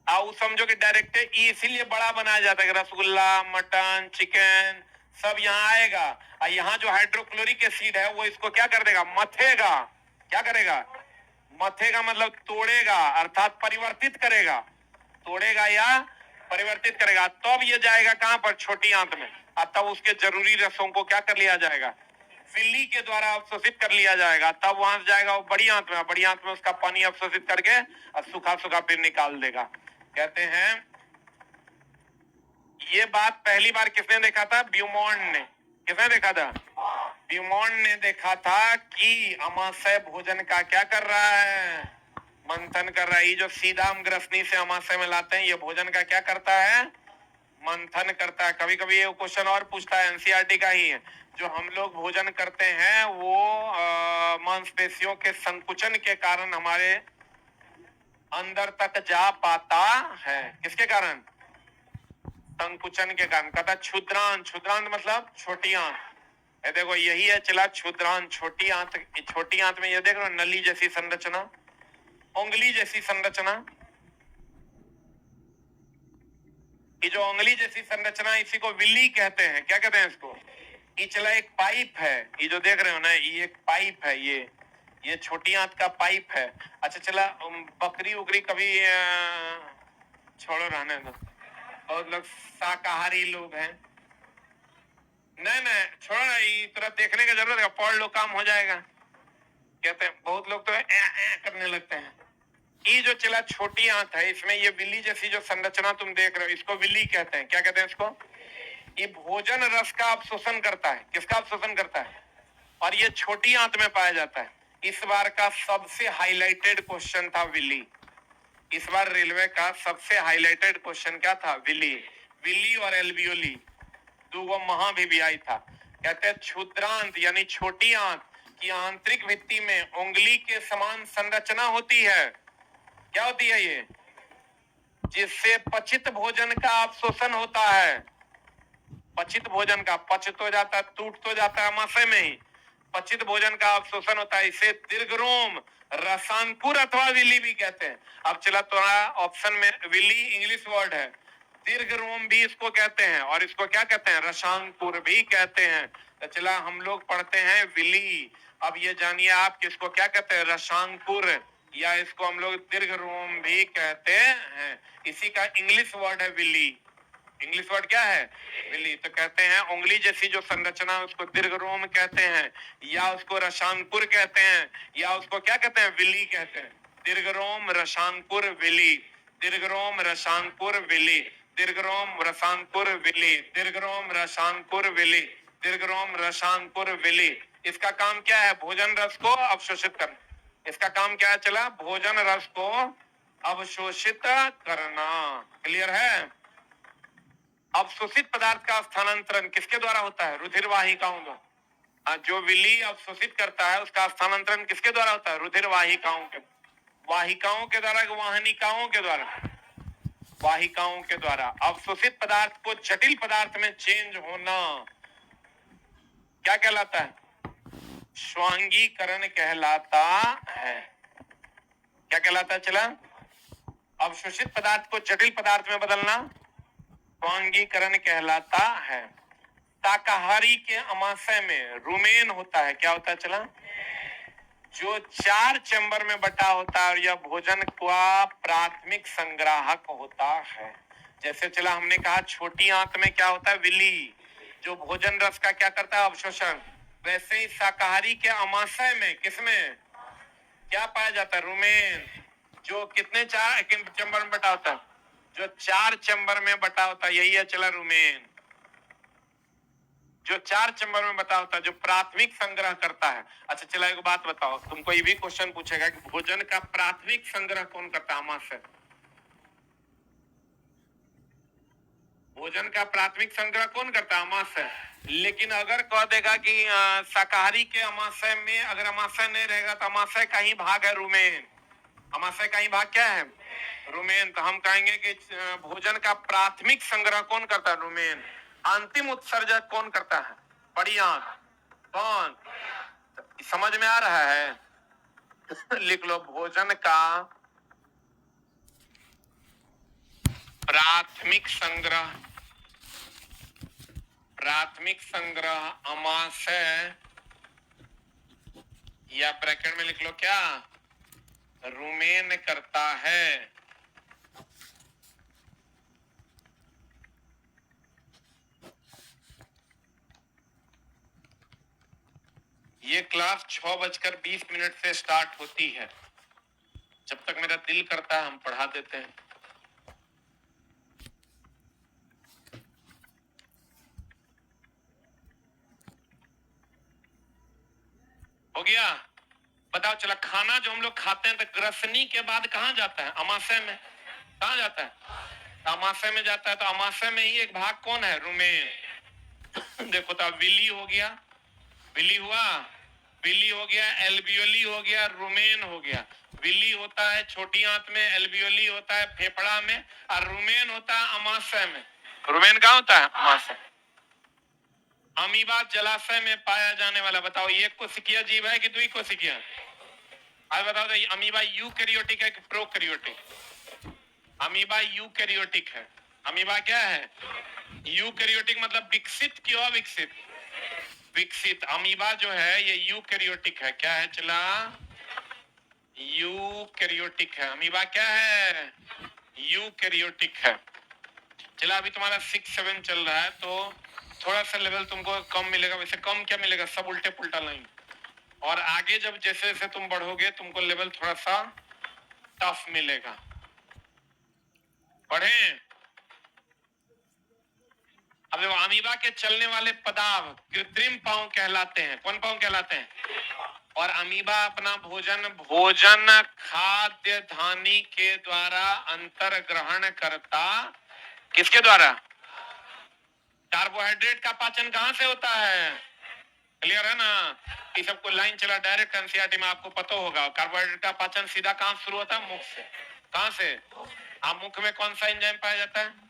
आओ समझो कि डायरेक्ट इसीलिए बड़ा बनाया जाता है कि रसगुल्ला, मटन, चिकन सब यहाँ आएगा। और यहाँ जो हाइड्रोक्लोरिक एसिड है वो इसको क्या कर देगा, मथेगा। क्या करेगा? मथेगा मतलब तोड़ेगा, अर्थात परिवर्तित करेगा। तोड़ेगा या परिवर्तित करेगा, तब ये जाएगा कहां पर, छोटी आंत में। और तब उसके जरूरी रसों को क्या कर लिया जाएगा, विल्ली के द्वारा अवशोषित कर लिया जाएगा। तब वहां से जाएगा वो बड़ी आंत में, बड़ी आंत में उसका पानी अवशोषित करके और सूखा सूखा फिर निकाल देगा। कहते हैं ये बात पहली बार किसने देखा था? ब्यूमॉन्ड ने। किसने देखा था? ब्यूमॉन्ड ने देखा था कि अमाशय भोजन का क्या कर रहा है, मंथन कर रहा है। ये जो सीधा हम ग्रसनी से अमाशय में लाते हैं, ये भोजन का क्या करता है, मंथन करता है। कभी कभी ये क्वेश्चन और पूछता है, एनसीईआरटी का ही है। जो हम लोग भोजन करते हैं वो मांसपेशियों के संकुचन के कारण हमारे अंदर तक जा पाता है। किसके कारण? संकुचन के कारण। कहता क्षुद्रांत। क्षुद्रांत मतलब छोटी आंत। ये देखो यही है चला क्षुद्रांत, छोटी आंत। छोटी आंत में ये देख रहे हो नली जैसी संरचना, उंगली जैसी संरचना। ये जो उंगली जैसी संरचना, इसी को विल्ली कहते हैं। क्या कहते हैं इसको? ये चला एक पाइप है, ये जो देख रहे हो ना, ये एक पाइप है। ये छोटी आंत का पाइप है। अच्छा चला बकरी उकरी कभी छोड़ो, रहने दो। बहुत लोग शाकाहारी लोग हैं। नहीं नहीं छोड़ो ना, ये तरह देखने का जरूरत है, पढ़ लो काम हो जाएगा। कहते हैं बहुत लोग तो करने लगते हैं। ये जो चला छोटी आंत है, इसमें ये विल्ली जैसी जो संरचना तुम देख रहे हो, इसको विल्ली कहते हैं। क्या कहते हैं इसको? ये भोजन रस का अवशोषण करता है। किसका अवशोषण करता है? और ये छोटी आंत में पाया जाता है। इस बार का सबसे हाईलाइटेड क्वेश्चन था विल्ली। इस बार रेलवे का सबसे हाईलाइटेड क्वेश्चन क्या था? विल्ली। विल्ली और एल्वियोली दो महाभिव्याई था। कहते हैं क्षुद्रांत यानी छोटी आंत की आंतरिक भित्ति में उंगली के समान संरचना होती है। क्या होती है ये? जिससे पचित भोजन का अवशोषण होता है। पचित भोजन का, पचित हो जाता है, टूट तो जाता है अमाशय में ही, पचित भोजन का अवशोषण होता है। इसे दीर्घरोम, रसांकुर अथवा विल्ली भी कहते हैं। अब चला थोड़ा ऑप्शन में, विल्ली इंग्लिश वर्ड है, दीर्घरोम भी इसको कहते हैं, और इसको क्या कहते हैं, रसांकुर भी कहते हैं। तो चला हम लोग पढ़ते हैं विल्ली। अब ये जानिए आप किसको क्या कहते हैं, रसांकुर, या इसको हम लोग दीर्घरोम भी कहते हैं। इसी का इंग्लिश वर्ड है विल्ली। इंग्लिश वर्ड क्या है? विल्ली। तो कहते हैं उंगली जैसी जो संरचना है उसको दीर्घरोम कहते हैं, या उसको रसांकुर कहते हैं, या उसको क्या कहते हैं, विल्ली कहते हैं। दीर्घरोम, रसांकुर, विल्ली। दीर्घरोम, रसांकुर, विल्ली। दीर्घरोम, रसांकुर, विल्ली। दीर्घरोम, रसांकुर, विल्ली। दीर्घरोम, रसांकुर, विल्ली। इसका काम क्या है? भोजन रस को अवशोषित करना। इसका काम क्या है? चला भोजन रस को अवशोषित करना। क्लियर है? अवशोषित पदार्थ का स्थानांतरण किसके द्वारा होता है? रुधिर वाहिकाओं द्वारा। जो विल्ली अवशोषित करता है उसका स्थानांतरण किसके द्वारा होता है? रुधिर वाहिकाओं के, वाहिकाओं के द्वारा, वाहनिकाओं के द्वारा, वाहिकाओं के द्वारा। अवशोषित पदार्थ को जटिल पदार्थ में चेंज होना क्या कहलाता है? स्वांगीकरण कहलाता है। क्या कहलाता है? चला अवशोषित पदार्थ को जटिल पदार्थ में बदलना स्वांगीकरण कहलाता है। शाकाहारी के अमाशय में रुमेन होता है। क्या होता है चला? जो 4 चैम्बर में बटा होता है और यह भोजन का प्राथमिक संग्राहक होता है। जैसे चला हमने कहा छोटी आंत में क्या होता है? विली, जो भोजन रस का क्या करता है? अवशोषण। वैसे ही शाकाहारी के अमाशय में किसमें क्या पाया जाता है? रुमेन, जो कितने 4 चैम्बर में बटा होता है? जो 4 चैम्बर में बटा होता है, यही है चला रुमेन। जो 4 चैम्बर में बता होता है, जो प्राथमिक संग्रह करता है। अच्छा चला एक बात बताओ, तुमको ये भी क्वेश्चन पूछेगा कि भोजन का प्राथमिक संग्रह कौन करता है? अमाशय। भोजन का प्राथमिक संग्रह कौन करता है? अमाशय। लेकिन अगर कह देगा कि शाकाहारी के अमाशय में अगर अमाशय नहीं रहेगा तो अमाशय का ही भाग है रुमेन। अमाशय का ही भाग क्या है? रुमेन। तो हम कहेंगे कि भोजन का प्राथमिक संग्रह कौन करता है? रुमेन। अंतिम उत्सर्जक कौन करता है? बड़ी आंत। कौन? समझ में आ रहा है? लिख लो, भोजन का प्राथमिक संग्रह, प्राथमिक संग्रह अमाशय, या ब्रैकेट में लिख लो क्या? रुमेन करता है। ये क्लास 6:20 से स्टार्ट होती है। जब तक मेरा दिल करता है हम पढ़ा देते हैं। हो गया? बताओ चला, खाना जो हम लोग खाते हैं तो ग्रसनी के बाद कहाँ जाता है? अमाशय में। कहाँ जाता है? अमाशय में जाता है। तो अमाशय में ही एक भाग कौन है? रुमेन। देखो तो विली हो गया, विली हुआ, विली हो गया, एल्वियोली हो गया, रुमेन हो गया। विली होता है छोटी आंत में, एल्वियोली होता है फेफड़ा में, और रुमेन होता है अमाशय में। रुमेन कहाँ होता है? अमाशय। अमीबा जलाशय में पाया जाने वाला, बताओ एक कोशिकीय जीव है कि 2 कोशिकीय? अब बताओ तो अमीबा यूकैरियोटिक है कि प्रोकैरियोटिक? अमीबा यूकैरियोटिक है। अमीबा क्या है? यूकैरियोटिक मतलब विकसित की अविकसित? विकसित। अमीबा जो है ये यूकैरियोटिक है। क्या है चला? यूकैरियोटिक है। अमीबा क्या है? यूकैरियोटिक है। चला अभी तुम्हारा 6-7 चल रहा है तो थोड़ा सा लेवल तुमको कम मिलेगा। वैसे कम क्या मिलेगा? सब उल्टे पुल्टा लाइन। और आगे जब जैसे जैसे तुम बढ़ोगे तुमको लेवल थोड़ा सा टफ मिलेगा। पढ़ें? अब वो अमीबा के चलने वाले पदार्थ कृत्रिम पांव कहलाते हैं। कौन पांव कहलाते हैं? और अमीबा अपना भोजन खाद्य धानी के द्वारा अंतर ग्रहण करता। किसके द्वारा? कार्बोहाइड्रेट का पाचन कहां से होता है? क्लियर है ना? ये सबको लाइन चला डायरेक्ट एनसीईआरटी में आपको पता होगा। कार्बोहाइड्रेट का पाचन सीधा कहां शुरू होता है? मुख से। कहां से? आप मुख में कौन सा एंजाइम पाया जाता है?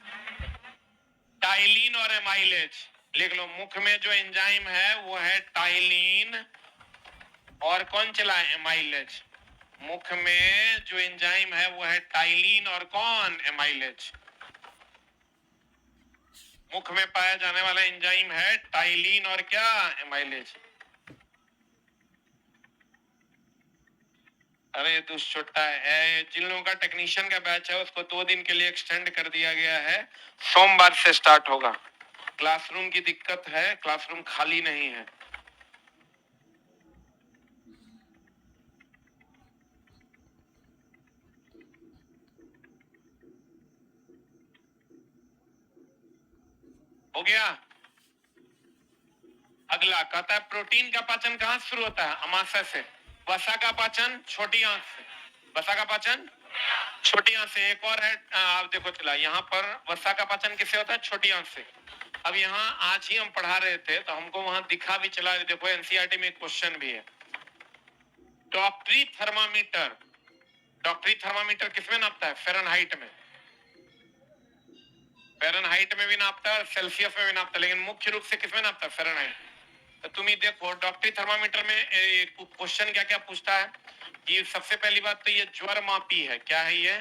टाइलिन और एमाइलेज। लिख लो, मुख में जो एंजाइम है वो है टाइलिन और कौन चला है? एमाइलेज। मुख में जो एंजाइम है वो है टाइलिन और कौन? एमाइलेज। मुख में पाया जाने वाला एंजाइम है टाइलिन और क्या? एमाइलेज। अरे दुष्चोटा है। जिन लोगों का टेक्नीशियन का बैच है उसको 2 दिन के लिए एक्सटेंड कर दिया गया है। सोमवार से स्टार्ट होगा। क्लासरूम की दिक्कत है, क्लासरूम खाली नहीं है। हो गया? अगला कहता है प्रोटीन का पाचन कहां शुरू होता है? अमाशय से। वसा का पाचन छोटी आंत से। वसा का पाचन छोटी आंत से। एक और है, आप देखो चला यहाँ पर वसा का पाचन किससे होता है? छोटी आंत से। अब यहाँ आज ही हम पढ़ा रहे थे तो हमको वहां दिखा भी चला। देखो एनसीईआरटी में एक क्वेश्चन भी है। डॉक्टरी थर्मामीटर, डॉक्टरी थर्मामीटर किसमें नापता है? फ़ारेनहाइट में। फ़ारेनहाइट में भी नापता है, सेल्सियस में भी नापता है, लेकिन मुख्य रूप से किसमें नापता है? फ़ारेनहाइट। तो तुम ही देखो डॉक्टरी थर्मामीटर में क्वेश्चन क्या क्या पूछता है कि सबसे पहली बात तो ये ज्वर मापी है। क्या है ये?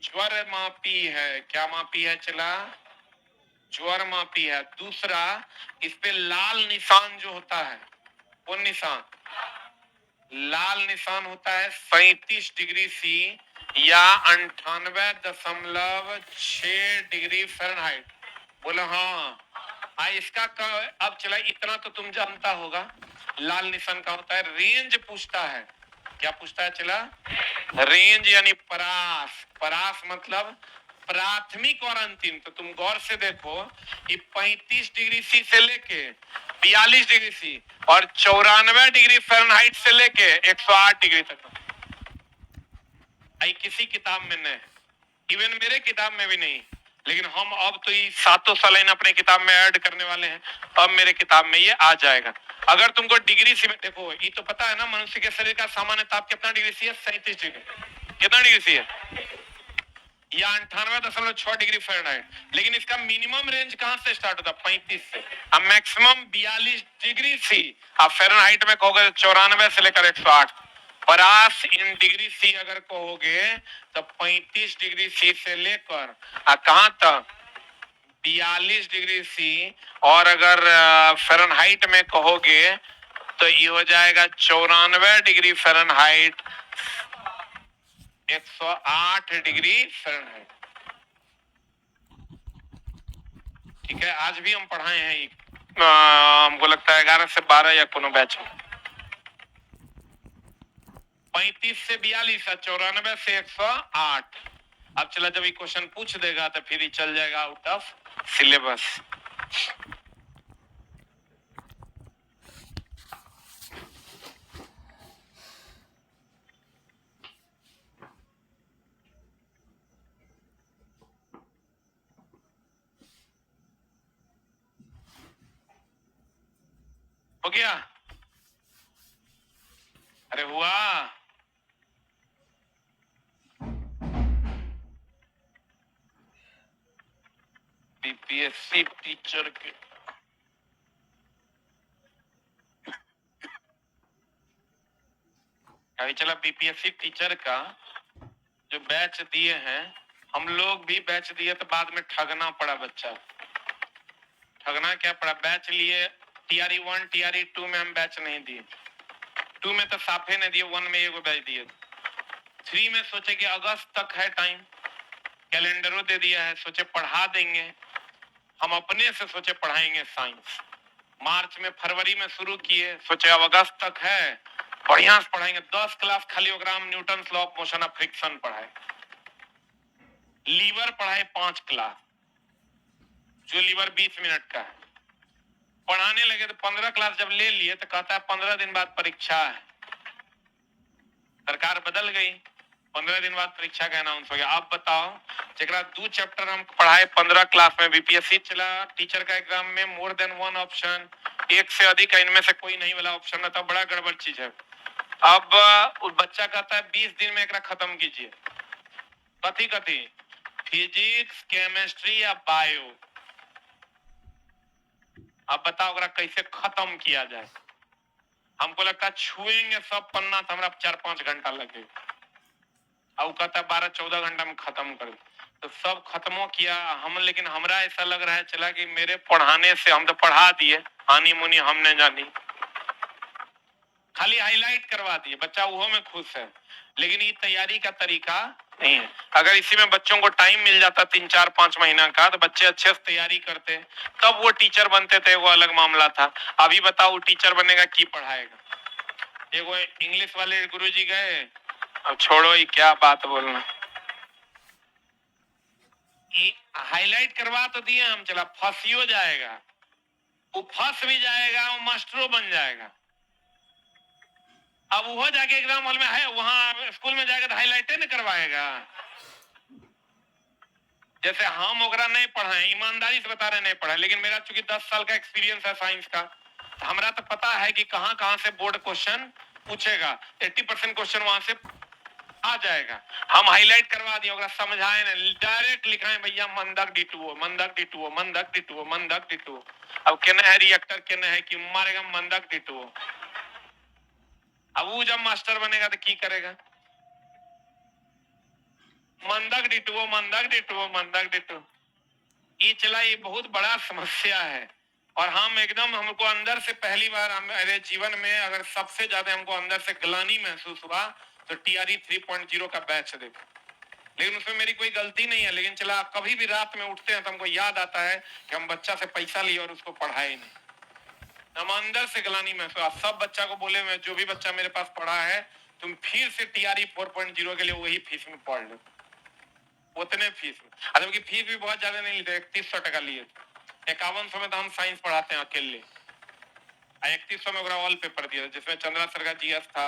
ज्वर मापी है। क्या मापी है चला? ज्वरमापी है। दूसरा, इस पे लाल निशान जो होता है, वो निशान, लाल निशान होता है 37 डिग्री सी या 98.6 डिग्री फ़ारेनहाइट। बोले हाँ। इसका अब चला, इतना तो तुम जानता होगा। लाल निशान का होता है रेंज, पूछता है क्या पूछता है चला, रेंज यानी परास। परास मतलब प्राथमिक और अंतिम। तो तुम गौर से देखो कि 35 डिग्री सी से लेके 42 डिग्री सी और 94 डिग्री फ़ारेनहाइट से लेके 108 डिग्री तक किसी किताब में नहीं, इवन मेरे किताब में भी नहीं। लेकिन हम अब तो ये 7 सालाइन अपने किताब में ऐड करने वाले हैं। अब मेरे किताब में ये आ जाएगा। अगर तुमको डिग्री सी में देखो, ये तो पता है ना मनुष्य के शरीर का सामान्य ताप कितना डिग्री सी है, 37 डिग्री। कितना डिग्री सी है, या 98.6 डिग्री फ़ारेनहाइट। लेकिन इसका मिनिमम रेंज कहां से स्टार्ट होता है, 35 से, अब मैक्सिमम 42 डिग्री सी। अब फ़ारेनहाइट में कहोगे 94 से लेकर 108। परास इन डिग्री सी अगर कहोगे तो 35 डिग्री सी से लेकर कहां तक, 42 डिग्री सी। और अगर फ़ारेनहाइट में कहोगे तो ये हो जाएगा 94 डिग्री फ़ारेनहाइट, 108 डिग्री फ़ारेनहाइट। ठीक है, आज भी हम पढ़ाए हैं, हमको लगता है 11 से 12 या कोनो बैच में। 35 से 42 है, 94 से 108। अब चला, जब ये क्वेश्चन पूछ देगा तो फिर ही चल जाएगा आउट ऑफ सिलेबस। हो गया, अरे हुआ। बीपीएससी टीचर के अभी चला, बीपीएससी टीचर का जो बैच दिए हैं, हम लोग भी बैच दिए तो बाद में ठगना पड़ा बच्चा। ठगना क्या पड़ा, बैच लिए टीआरई 1 टीआरई 2 में हम बैच नहीं दिए। 2 में तो साफे नहीं दिए, 1 में एगो बैच दिए। 3 में सोचे कि अगस्त तक है टाइम, कैलेंडरों दे दिया है, सोचे पढ़ा देंगे। हम अपने से सोचे पढ़ाएंगे साइंस। मार्च में फरवरी में शुरू किए, सोचे अब अगस्त तक है, बढ़िया से पढ़ाएंगे। 10 क्लास खालीओग्राम, Newton law of motion of friction पढ़ाए। लीवर पढ़ाए 5 क्लास, जो लीवर 20 मिनट का है। पढ़ाने लगे तो 15 क्लास जब ले लिए तो कहता है 15 दिन बाद परीक्षा है। सरकार बदल गई, 15 दिन बाद परीक्षा का अनाउंस हो गया। आप बताओ, जरा 2 चैप्टर हम पढ़ाए 15 क्लास में, बीपीएससी चला टीचर का एग्जाम में मोर देन 1 ऑप्शन, एक से अधिक, इनमें से कोई नहीं वाला ऑप्शन रहता, बड़ा गड़बड़ चीज है। अब बच्चा कहता है 20 दिन में एक खत्म कीजिए। कथी कथी, फिजिक्स, केमिस्ट्री या बायो। अब बताओ कैसे खत्म किया जाए। हमको लगता है छुएंगे सब पन्ना तो हमारा 4-5 घंटा लगे, और कहता है 12-14 घंटा में खत्म कर। तो सब खत्मों किया हम, लेकिन हमरा ऐसा लग रहा है चला कि मेरे पढ़ाने से, हम तो पढ़ा दिए, हानि मुनि हमने जानी, खाली हाईलाइट करवा दिए, बच्चा वो में खुश है। लेकिन ये तैयारी का तरीका नहीं है। अगर इसी में बच्चों को टाइम मिल जाता 3-4-5 महीना का, तो बच्चे अच्छे से तैयारी करते, तब वो टीचर बनते थे, वो अलग मामला था। अभी बताओ वो टीचर बनेगा की पढ़ाएगा। एगो इंग्लिश वाले गुरुजी गए, अब छोड़ो ये क्या बात बोलना, हाईलाइट करवा तो दिए हम, चला फंसियो जाएगा, वो फंस भी जाएगा, वो मास्टरों बन जाएगा। अब वो जाके एग्जाम हॉल में है, वहां स्कूल में जाकर हाईलाइटे नहीं करवाएगा। जैसे हम ओकरा नहीं पढ़ाए, ईमानदारी से बता रहे नहीं पढ़ाए, लेकिन मेरा चूंकि 10 साल का एक्सपीरियंस है साइंस का, तो हमरा तो पता है कि कहां कहां से बोर्ड क्वेश्चन पूछेगा। 80% क्वेश्चन वहां से आ जाएगा। हम हाईलाइट करवा दिए, ओकरा समझाए ना, डायरेक्ट लिखाए भैया मंदक डिटुओ, मंदक डिटुओ, मंदक डिटुओ, मंदक डिटुओ। अब केने है रिएक्टर, केने है कि मारेगा मंदक डिटुओ। अब वो जब मास्टर बनेगा तो की करेगा, मंदक डिटुओ, मंदक डिटुओ, मंदक डिटुओ। ये चला, ये बहुत बड़ा समस्या है। और हम एकदम, हमको अंदर से पहली बार मेरे जीवन में अगर सबसे ज्यादा हमको अंदर से ग्लानि महसूस हुआ तो TRE 3.0 का बैच देखा। लेकिन उसमें मेरी कोई गलती नहीं है। लेकिन चला, कभी भी रात में उठते हैं तो हमको याद आता है कि हम बच्चा से पैसा लिए और उसको पढ़ाए नहीं। हम अंदर से ग्लानि महसूस, सब बच्चा को बोले, मैं जो भी बच्चा मेरे पास पढ़ा है, तुम फिर से TRE 4.0 के लिए वही फीस में पढ़ लो, उतने फीस में। जबकि फीस भी बहुत ज्यादा नहीं लेते, 3100 लिए। 5100 में तो हम साइंस पढ़ाते हैं अकेले, 3100 में ऑल पेपर दिया, जिसमें चंद्रा सर का GS था,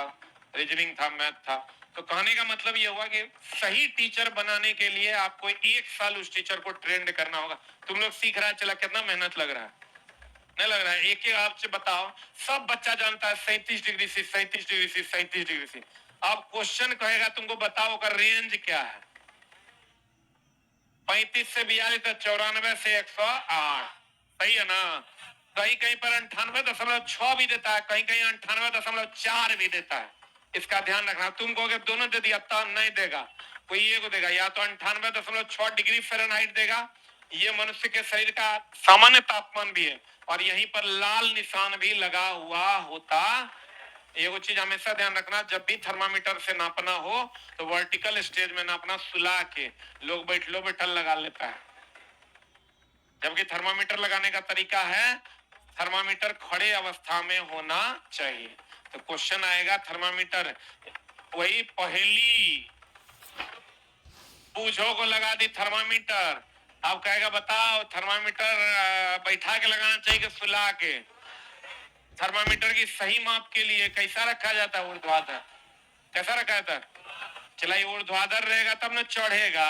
रीजनिंग था, मैथ था। तो कहने का मतलब ये हुआ कि सही टीचर बनाने के लिए आपको 1 साल उस टीचर को ट्रेंड करना होगा। तुम लोग सीख रहा है, चला कितना मेहनत लग रहा है, नहीं लग रहा है? एक आपसे बताओ, सब बच्चा जानता है 37 डिग्री से 37 डिग्री से 37 डिग्री से। अब क्वेश्चन कहेगा तुमको बताओ का रेंज क्या है। 35 से 42 तक, 94 से 108, सही है ना? कहीं कहीं पर 98.6 भी देता है, कहीं कहीं 98.4 भी देता है। इसका ध्यान रखना। तुम कहोगे दोनों दे दिया, तब नहीं देगा, कोई ये को देगा। या तो 98.6 डिग्री फ़ारेनहाइट देगा, ये मनुष्य के शरीर का सामान्य तापमान भी है, और यहीं पर लाल निशान भी लगा हुआ होता। एगो चीज हमेशा ध्यान रखना, जब भी थर्मामीटर से नापना हो तो वर्टिकल स्टेज में नापना, सुला के। लोग बैठलो बैठल लगा लेता है, जबकि थर्मामीटर लगाने का तरीका है, थर्मामीटर खड़े अवस्था में होना चाहिए। तो क्वेश्चन आएगा थर्मामीटर, वही पहेली, पूछो को लगा दी थर्मामीटर। अब कहेगा बताओ थर्मामीटर बैठा के लगाना चाहिए कि सुला के? थर्मामीटर की सही माप के लिए कैसा रखा जाता है? ऊर्ध्वाधर। कैसा रखा जाता है? चला, ऊर्ध्वाधर रहेगा तब न चढ़ेगा,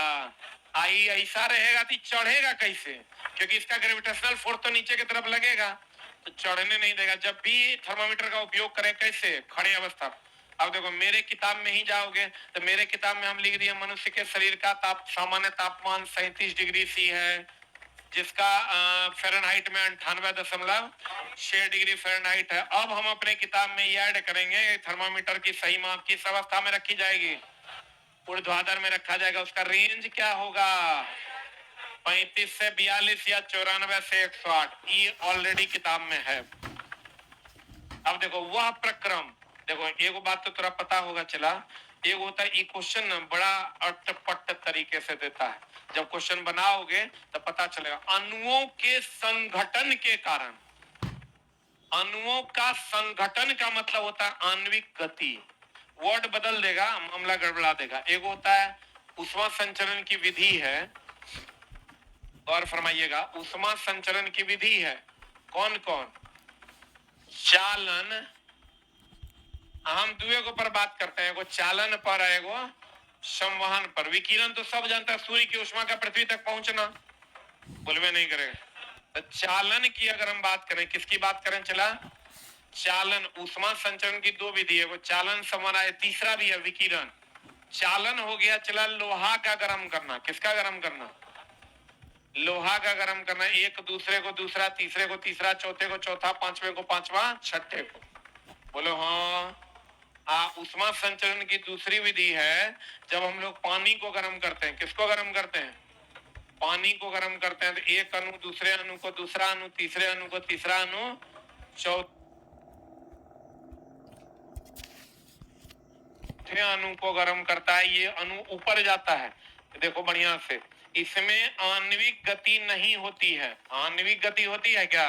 आई ऐसा रहेगा तो चढ़ेगा कैसे? क्योंकि इसका ग्रेविटेशनल फोर्स तो नीचे की तरफ लगेगा, तो चढ़ने नहीं देगा। जब भी थर्मामीटर का उपयोग करें, कैसे? खड़े अवस्था। अब देखो, मेरे किताब में ही जाओगे तो मेरे किताब में हम लिख दिए मनुष्य के शरीर का सामान्य तापमान 37 डिग्री सी है, जिसका फ़ारेनहाइट में 98.6 डिग्री फ़ारेनहाइट है। अब हम अपने किताब में ये ऐड करेंगे, थर्मामीटर की सही माप किस अवस्था में रखी जाएगी? ऊर्ध्वाधर में रखा जाएगा। उसका रेंज क्या होगा? 35 से 42 या 94 से 108। ये ऑलरेडी किताब में है। अब देखो वह प्रक्रम, देखो एक बात तो थोड़ा पता होगा, चला, एक होता है, ये क्वेश्चन बड़ा अटपट तरीके से देता है। जब क्वेश्चन बनाओगे तो पता चलेगा। अणुओं के संगठन के कारण, अणुओं का संगठन का मतलब होता है आणविक गति। वर्ड बदल देगा, मामला गड़बड़ा देगा। एक होता है ऊष्मा संचरण की विधि है, और फरमाइएगा, ऊष्मा संचरण की विधि है कौन कौन? चालन, हम दुए को पर बात करते हैं, एगो चालन पर, एगो संवहन पर। विकिरण तो सब जानता है, सूर्य की ऊष्मा का पृथ्वी तक पहुंचना, बोलवे नहीं करेगा। तो चालन की अगर हम बात करें, किसकी बात करें? चला, चालन, ऊष्मा संचरण की दो विधि है, वो चालन संवहन है, तीसरा भी है विकिरण। चालन हो गया, चला, लोहा का गर्म करना। किसका गर्म करना? लोहा का गर्म करना। एक दूसरे को दूसरा, तीसरे को तीसरा, चौथे को चौथा, पांचवे को पांचवा, छठे को। बोलो हाँ। ऊष्मा संचरण की दूसरी विधि है, जब हम लोग पानी को गर्म करते हैं। किसको गर्म करते हैं? पानी को गर्म करते हैं। तो एक अणु दूसरे अणु को, दूसरा अणु तीसरे अणु को, तीसरा अणु चौथे अणु को गर्म करता है। ये अणु ऊपर जाता है, देखो बढ़िया से। इसमें आणविक गति नहीं होती है। आणविक गति होती है क्या?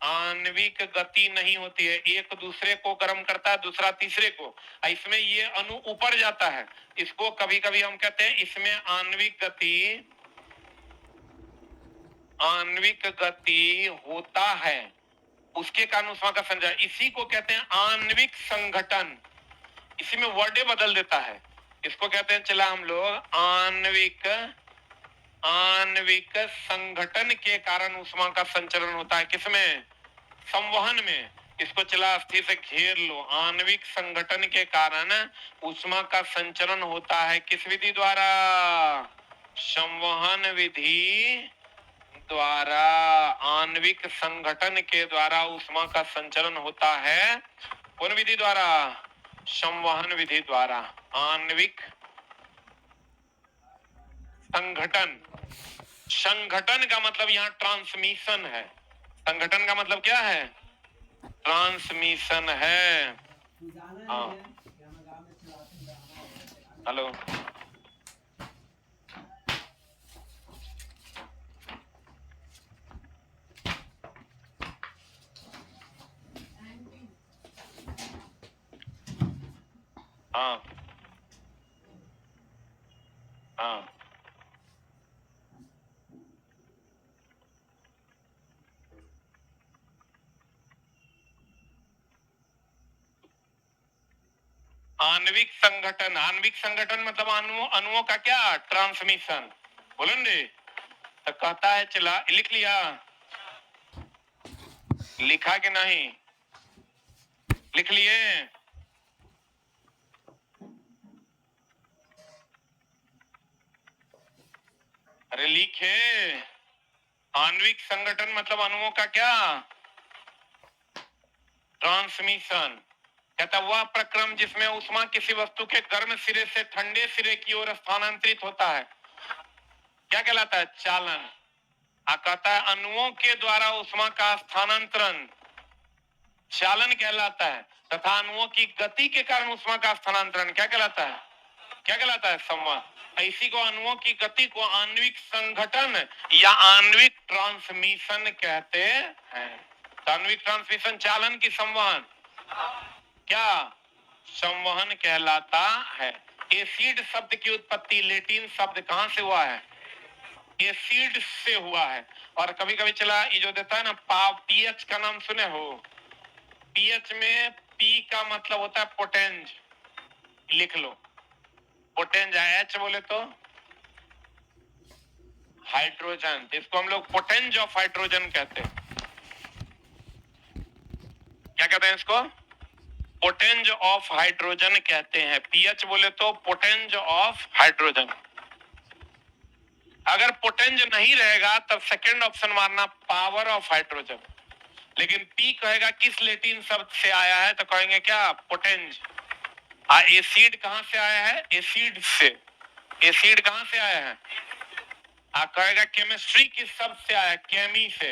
आणविक गति नहीं होती है। एक दूसरे को गर्म करता है, दूसरा तीसरे को। इसमें ये अणु ऊपर जाता है। इसको कभी कभी हम कहते हैं इसमें आणविक गति होता है, उसके कारण ऊष्मा का संचरण। इसी को कहते हैं आणविक संघटन। इसी में वर्डे बदल देता है। इसको कहते हैं, चला, हम लोग आणविक संघटन के कारण ऊष्मा का संचरण होता है। किसमें? संवहन में। इसको चला अस्थिर से घेर लो। आणविक संघटन के कारण ऊष्मा का संचरण होता है। किस विधि द्वारा? संवहन विधि द्वारा। आणविक संघटन के द्वारा ऊष्मा का संचरण होता है। कौन विधि द्वारा? संवहन विधि द्वारा। आणविक संघटन, संगठन का मतलब यहाँ ट्रांसमिशन है। संगठन का मतलब क्या है? ट्रांसमिशन है। हाँ, हेलो, हाँ हाँ, आणविक संगठन, आणविक संगठन मतलब अणुओं का क्या? ट्रांसमिशन। बोलेंगे तो कहता है, चला लिख लिया, लिखा कि नहीं? लिख लिए? अरे लिखे। आणविक संगठन मतलब अणुओं का क्या? ट्रांसमिशन। कहता वह प्रक्रम जिसमें ऊष्मा किसी वस्तु के गर्म सिरे से ठंडे सिरे की ओर स्थानांतरित होता है, क्या कहलाता है? चालन। कहता है अणुओं के द्वारा ऊष्मा का स्थानांतरण चालन कहलाता है, तथा अणुओं की गति के कारण ऊष्मा का स्थानांतरण क्या कहलाता है? क्या कहलाता है? संवहन। इसी को, अणुओं की गति को आणविक संघटन या आणविक ट्रांसमिशन कहते हैं। आणविक ट्रांसमिशन चालन की संवहन क्या? संवहन कहलाता है। एसिड शब्द की उत्पत्ति लैटिन शब्द कहां से हुआ है? एसिड से हुआ है। और कभी कभी चला ये जो देता है ना, पीएच का नाम सुने हो? पीएच में पी का मतलब होता है पोटेंज, लिख लो। पोटेंज है, एच बोले तो हाइड्रोजन, इसको हम लोग पोटेंज ऑफ हाइड्रोजन कहते हैं। क्या कहते हैं इसको? पोटेंज ऑफ हाइड्रोजन कहते हैं। पीएच बोले तो पोटेंज ऑफ हाइड्रोजन। अगर पोटेंज नहीं रहेगा तब सेकंड ऑप्शन मारना, पावर ऑफ हाइड्रोजन। लेकिन पी कहेगा किस लैटिन शब्द से आया है, तो कहेंगे क्या? पोटेंज। एसिड कहां से आया है? एसिड से। एसिड कहां से आया है? कहेगा केमिस्ट्री किस शब्द से आया है? केमी से।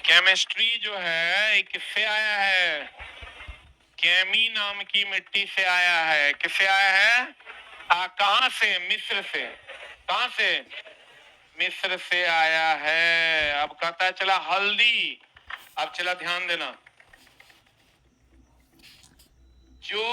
केमिस्ट्री जो है किससे आया है? केमी नाम की मिट्टी से आया है। किससे आया है? कहां से? मिस्र से। कहां से? मिस्र से आया है। अब कहता है चला हल्दी। अब चला ध्यान देना, जो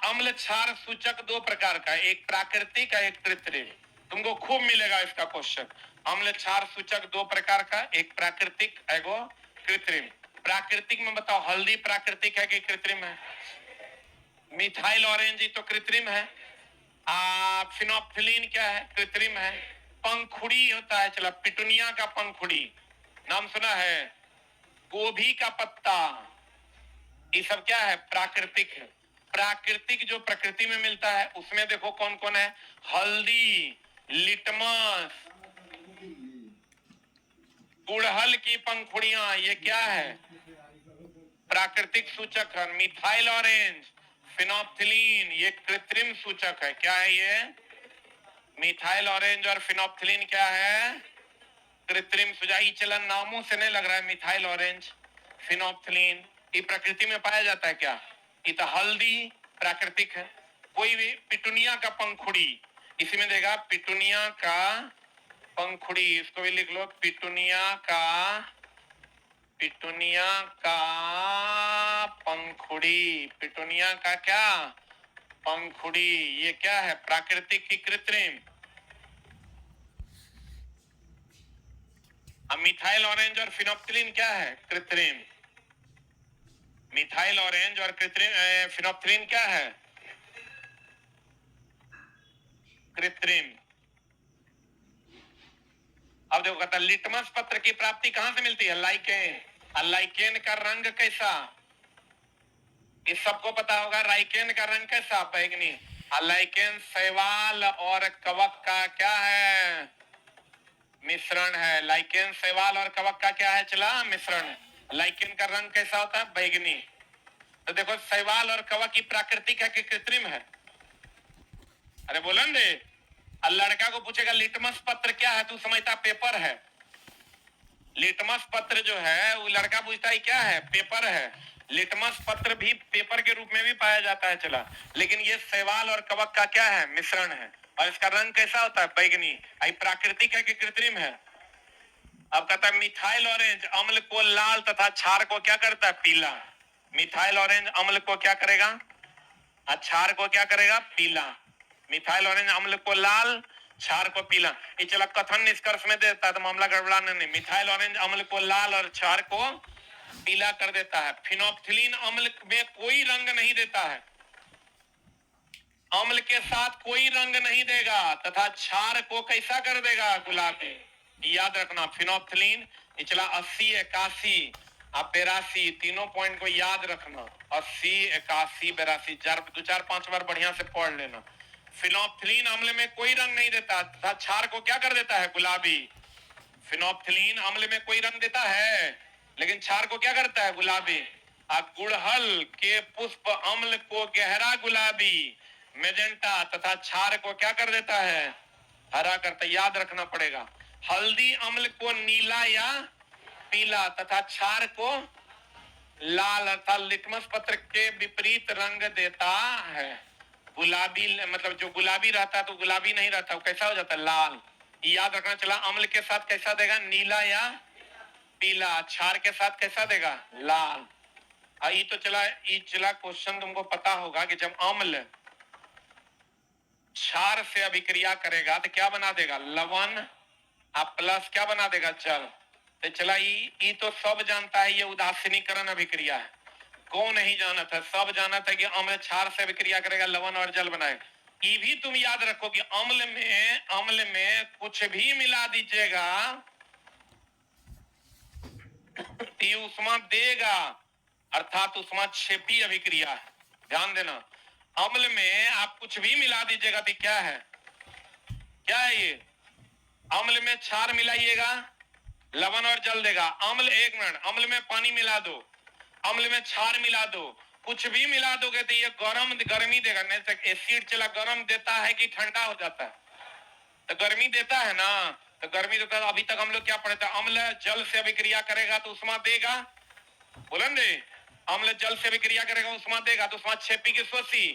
अम्ल क्षार सूचक दो प्रकार का, एक प्राकृतिक और एक कृत्रिम। तुमको खूब मिलेगा इसका क्वेश्चन। अम्ल क्षार सूचक दो प्रकार का, एक प्राकृतिक एगो कृत्रिम। प्राकृतिक में बताओ, हल्दी प्राकृतिक है कि कृत्रिम है? मिथाइल ऑरेंज तो कृत्रिम है। फिनोप्थिलीन क्या है? कृत्रिम है। पंखुड़ी होता है, चला पिटुनिया का पंखुड़ी नाम सुना है? गोभी का पत्ता, ये सब क्या है? प्राकृतिक है। प्राकृतिक जो प्रकृति में मिलता है उसमें देखो कौन कौन है? हल्दी, लिटमस, गुड़हल की पंखुड़ियां, ये क्या है? प्राकृतिक सूचक है। मिथाइल ऑरेंज, फिनोप्थिलीन, ये कृत्रिम सूचक है। क्या है ये? मिथाइल ऑरेंज और फिनोप्थिलीन क्या है? कृत्रिम सूचक। चलन नामों से नहीं लग रहा है। मिथाइल ऑरेंज, फिनोप्थिलीन, ये प्रकृति में पाया जाता है क्या? ये तो हल्दी प्राकृतिक है। कोई भी पिटुनिया का पंखुड़ी, इसी में देगा पिटुनिया का पंखुड़ी, इसको भी लिख लो, पिटुनिया का, पिटुनिया का पंखुड़ी। पिटुनिया का क्या? पंखुड़ी। ये क्या है? प्राकृतिक की कृत्रिम? अब मिथाइल ऑरेंज और फिनोप्थिलीन क्या है? कृत्रिम। मिथाइल ऑरेंज और कृत्रिम, फिनोप्थिलीन क्या है? कृत्रिम। अब देखो कहता लिटमस पत्र की प्राप्ति कहां से मिलती है? लाइकेन। लाइकेन का रंग कैसा? इस सबको पता होगा। लाइकेन का रंग कैसा? बैंगनी। लाइकेन शैवाल और कवक का क्या है? मिश्रण है। लाइकेन शैवाल और कवक का क्या है? चला मिश्रण है। लाइकेन का रंग कैसा होता है? बैंगनी। तो देखो शैवाल और कवक की प्राकृतिक है कि कृत्रिम है? अरे बोलन दे, और लड़का को पूछेगा लिटमस पत्र क्या है, तू समझता पेपर है। लिटमस पत्र जो है वो लड़का पूछता है क्या है, पेपर है। लिटमस पत्र भी पेपर के रूप में भी पाया जाता है चला, लेकिन ये शैवाल और कवक का क्या है, मिश्रण है। और इसका रंग कैसा होता है, बैगनी। प्राकृतिक है कि कृत्रिम है। अब कहता है मिथाइल ऑरेंज अम्ल को लाल तथा क्षार को क्या करता है, पीला। मिथाइल ऑरेंज अम्ल को क्या करेगा, क्षार को क्या करेगा, पीला। मिथाइल ऑरेंज अम्ल को लाल, क्षार को पीला। ये चला कथन निष्कर्ष में देता है तो मामला गड़बड़ाने नहीं। मिथाइल ऑरेंज अम्ल को लाल और क्षार को पीला कर देता है। फिनोप्थिलीन अम्ल में कोई रंग नहीं देता है, अम्ल के साथ कोई रंग नहीं देगा, तथा क्षार को कैसा कर देगा, गुलाबी। याद रखना फिनोप्थिलीन। चला 80, 81 आप 82 तीनों पॉइंट को याद रखना। 80, 81, 82 दो चार पांच बार बढ़िया से पढ़ लेना। फिनोप्थिलीन अम्ल में कोई रंग नहीं देता तथा क्षार को क्या कर देता है, गुलाबी। फिनोप्थिलीन अम्ल में कोई रंग देता है लेकिन क्षार को क्या करता है, गुलाबी। गुड़हल के पुष्प अम्ल को गहरा गुलाबी, मेजेंटा तथा क्षार को क्या कर देता है, हरा करता। याद रखना पड़ेगा। हल्दी अम्ल को नीला या पीला तथा क्षार को लाल अर्थात लिटमस पत्र के विपरीत रंग देता है। गुलाबी मतलब जो गुलाबी रहता है तो गुलाबी नहीं रहता, वो कैसा हो जाता है, लाल। याद रखना चला अम्ल के साथ कैसा देगा, नीला या पीला। क्षार के साथ कैसा देगा, लाल। ये तो चला क्वेश्चन तुमको पता होगा कि जब अम्ल क्षार से अभिक्रिया करेगा तो क्या बना देगा, लवण। प्लस क्या बना देगा, जल। तो चला ये तो सब जानता है, ये उदासीनीकरण अभिक्रिया है। कौन नहीं जाना था, सब जाना था कि अम्ल क्षार से अभिक्रिया करेगा, लवण और जल बनाएगा। ये भी तुम याद रखो कि अम्ल में कुछ भी मिला दीजिएगा ये उष्मा देगा, अर्थात उष्मा क्षेपी अभिक्रिया है। ध्यान देना, अम्ल में आप कुछ भी मिला दीजिएगा तो क्या है, क्या है ये, अम्ल में क्षार मिलाइएगा लवण और जल देगा। अम्ल, एक मिनट, अम्ल में पानी मिला दो, अम्ल में क्षार मिला दो, कुछ भी मिला दोगे तो ये गर्मी देगा। नहीं तो एसिड चला गर्म देता है कि ठंडा हो जाता है, तो गर्मी देता है ना, तो गर्मी देता है। अभी तक हम लोग क्या पढ़े थे, अम्ल जल से अभिक्रिया करेगा तो उष्मा देगा, बोलन दे। अम्ल जल से अभिक्रिया करेगा उष्मा देगा, तो उष्मा क्षेपी की शोषी,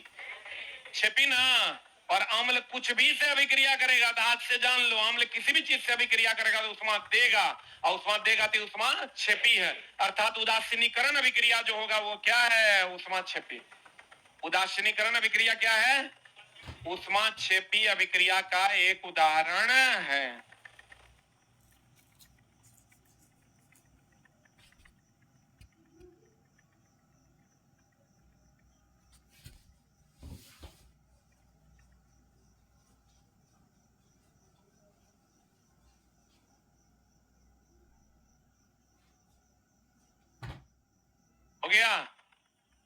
क्षेपी ना। और अम्ल कुछ भी से अभिक्रिया करेगा तो आज से जान लो, अम्ल किसी भी चीज से अभिक्रिया करेगा तो उष्मा देगा, और उष्मा देगा तो उष्मा क्षेपी है। अर्थात उदासीनीकरण अभिक्रिया जो होगा वो क्या है, उष्मा क्षेपी। उदासीनीकरण अभिक्रिया क्या है, उष्मा क्षेपी अभिक्रिया का एक उदाहरण है। हो गया।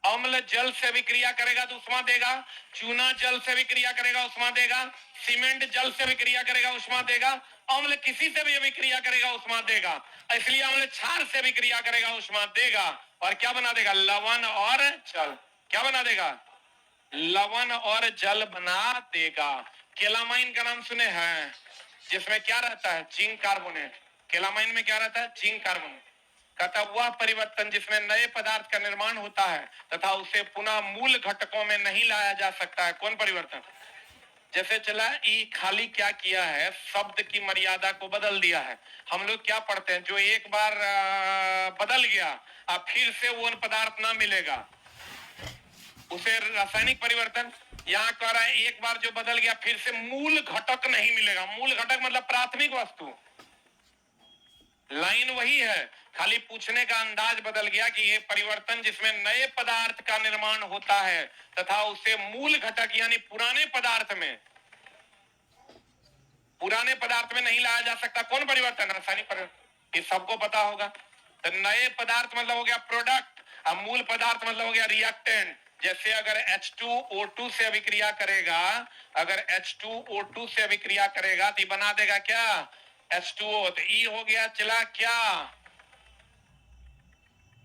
अम्ल जल से अभिक्रिया करेगा तो उष्मा देगा, चूना जल से अभिक्रिया करेगा उष्मा देगा, सीमेंट जल से अभिक्रिया करेगा उष्मा देगा, अम्ल किसी से भी अभिक्रिया करेगा उष्मा देगा। इसलिए अम्ल क्षार से अभिक्रिया करेगा उष्मा देगा, और क्या बना देगा, लवण और जल। क्या बना देगा, लवण और जल बना देगा। केलामाइन का नाम सुने हैं, जिसमें क्या रहता है, जिंक कार्बोनेट। केलामाइन में क्या रहता है, जिंक कार्बोनेट। कहता वह परिवर्तन जिसमें नए पदार्थ का निर्माण होता है तथा उसे पुनः मूल घटकों में नहीं लाया जा सकता है। कौन परिवर्तन, जैसे चला ई खाली क्या किया है, शब्द की मर्यादा को बदल दिया है। हम लोग क्या पढ़ते हैं, जो एक बार बदल गया अब फिर से वो पदार्थ ना मिलेगा, उसे रासायनिक परिवर्तन। यहाँ कह रहा है एक बार जो बदल गया फिर से मूल घटक नहीं मिलेगा। मूल घटक मतलब प्राथमिक वस्तु। लाइन वही है, खाली पूछने का अंदाज बदल गया कि ये परिवर्तन जिसमें नए पदार्थ का निर्माण होता है तथा उसे मूल घटक यानी पुराने पदार्थ में नहीं लाया जा सकता। कौन परिवर्तन, रासायनिक परिवर्तन। ये सबको पता होगा। तो नए पदार्थ मतलब हो गया प्रोडक्ट, और मूल पदार्थ मतलब हो गया रिएक्टेंट। जैसे अगर H2O2 से अभिक्रिया करेगा, अगर H2O2 से अभिक्रिया करेगा तो बना देगा क्या, H2O। तो ई हो गया चला क्या,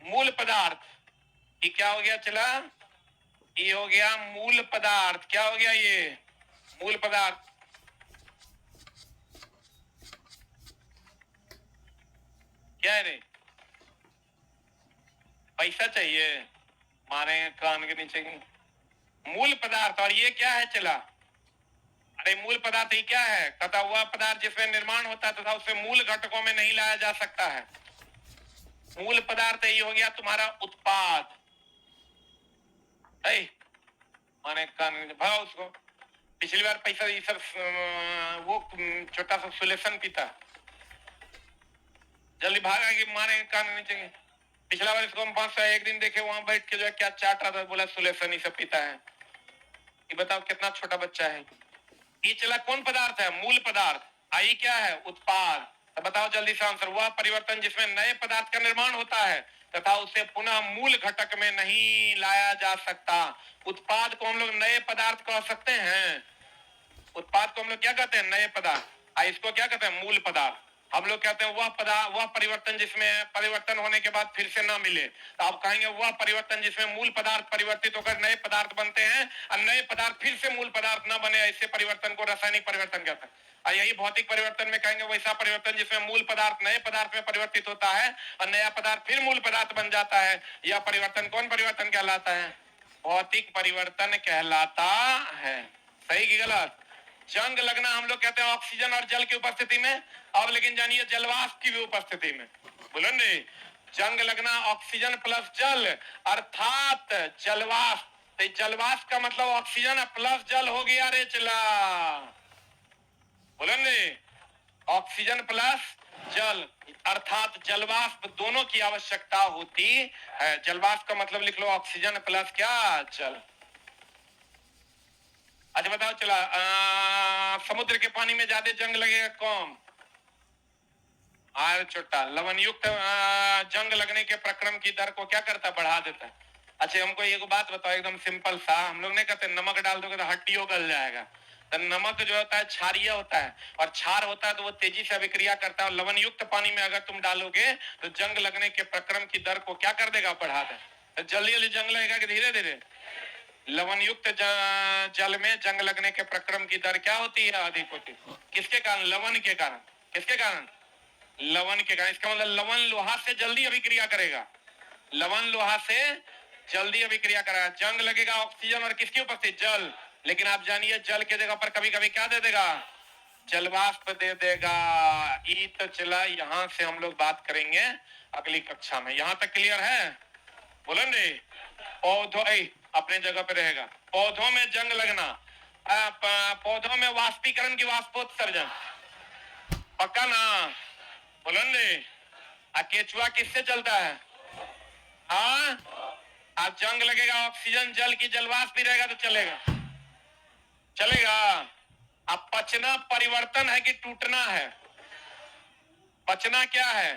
मूल पदार्थ। ये क्या हो गया चला, ये हो गया मूल पदार्थ। क्या हो गया, ये मूल पदार्थ। क्या है रे? पैसा चाहिए? मारे कान के नीचे की। मूल पदार्थ, और ये क्या है चला? अरे मूल पदार्थ ही क्या है? तथा वह पदार्थ जिसमें निर्माण होता है तथा उसे मूल घटकों में नहीं लाया जा सकता है। मूल पदार्थ ये हो गया तुम्हारा उत्पाद। माने कान भाव उसको। पिछली बार पैसा ये सब वो छोटा सा सुलेशन पीता, जल्दी भागा कि मारे कान नीचे। पिछला बार इसको हम 501 दिन देखे, वहां बैठ के जो है क्या चाट रहा था, बोला सुलेशन ही सब पीता है। ये बताओ कितना छोटा बच्चा है। ये चला कौन पदार्थ है? मूल पदार्थ। आई क्या है? उत्पाद। तो बताओ जल्दी से आंसर। वह परिवर्तन जिसमें नए पदार्थ का निर्माण होता है तथा उसे पुनः मूल घटक में नहीं लाया जा सकता। उत्पाद को हम लोग नए पदार्थ कह सकते हैं। उत्पाद को हम लोग क्या कहते हैं? नए पदार्थ। इसको क्या कहते हैं? मूल पदार्थ। हम लोग कहते हैं वह परिवर्तन जिसमें परिवर्तन होने के बाद फिर से ना मिले। तो आप कहेंगे वह परिवर्तन जिसमें मूल पदार्थ परिवर्तित होकर नए पदार्थ बनते हैं और नए पदार्थ फिर से मूल पदार्थ ना बने, ऐसे परिवर्तन को रासायनिक परिवर्तन कहते हैं। और यही भौतिक परिवर्तन में कहेंगे वैसा परिवर्तन जिसमें मूल पदार्थ नए पदार्थ में परिवर्तित होता है और नया पदार्थ फिर मूल पदार्थ बन जाता है। यह परिवर्तन कौन परिवर्तन कहलाता है? भौतिक परिवर्तन कहलाता है। सही कि गलत? जंग लगना हम लोग कहते हैं ऑक्सीजन और जल की उपस्थिति में। अब लेकिन जानिए जलवाष्प की भी उपस्थिति में। बोलो ने, जंग लगना ऑक्सीजन प्लस जल अर्थात जलवाष्प। तो जलवाष्प का मतलब ऑक्सीजन प्लस जल हो गया रे चला। बोलो ने, ऑक्सीजन प्लस जल अर्थात जलवाष्प दोनों की आवश्यकता होती है। जलवाष्प का मतलब लिख लो ऑक्सीजन प्लस क्या? जल। अच्छा बताओ चला, समुद्र के पानी में ज्यादा जंग लगेगा कौन? छोटा लवण युक्त जंग लगने के प्रक्रम की दर को क्या करता? बढ़ा देता है। अच्छा हमको एक बात बताओ एकदम सिंपल सा। हम लोग नहीं कहते नमक डाल दोगे तो हड्डियों गल जाएगा। तो नमक जो होता है क्षारीय होता है और क्षार होता है तो वो तेजी से अभिक्रिया करता है। और लवण युक्त पानी में अगर तुम डालोगे तो जंग लगने के प्रक्रम की दर को क्या कर देगा? बढ़ा दे। तो जल्दी जल्दी जंग लगेगा कि धीरे धीरे? लवण युक्त जल में जंग लगने के प्रक्रम की दर क्या होती है? अधिक होती है। किसके कारण? लवण के कारण। किसके कारण? लवण के कारण। इसका मतलब लवण लोहा से जल्दी अभिक्रिया करेगा। लवण लोहा से जल्दी अभिक्रिया करेगा। जंग लगेगा ऑक्सीजन और किसकी उपस्थिति? जल। लेकिन आप जानिए जल के जगह पर कभी कभी क्या दे देगा? जलवाष्प दे देगा। ई तो चला, यहां से हम लोग बात करेंगे अगली कक्षा में। यहां तक क्लियर है? बोलो ने, पौधों अपने जगह पे रहेगा। पौधों में जंग लगना, पौधों में वाष्पीकरण की वाष्पोत्सर्जन, पक्का ना? बोलो ने, केचुआ किससे चलता है? हाँ, अब जंग लगेगा ऑक्सीजन जल की जलवाष्प भी रहेगा तो चलेगा। चलेगा। अब पचना परिवर्तन है कि टूटना है? पचना क्या है?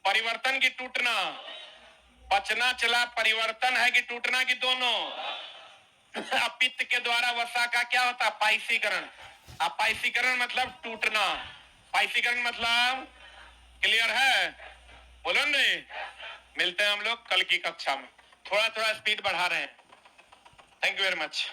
परिवर्तन की टूटना? पचना चला परिवर्तन है कि टूटना की? दोनों। पित्त के द्वारा वसा का क्या होता है? पाइसीकरण। अब पाइसीकरण मतलब टूटना। पाइसीकरण मतलब क्लियर है? बोलो नहीं। मिलते हैं हम लोग कल की कक्षा में। थोड़ा थोड़ा स्पीड बढ़ा रहे हैं। Thank you very much.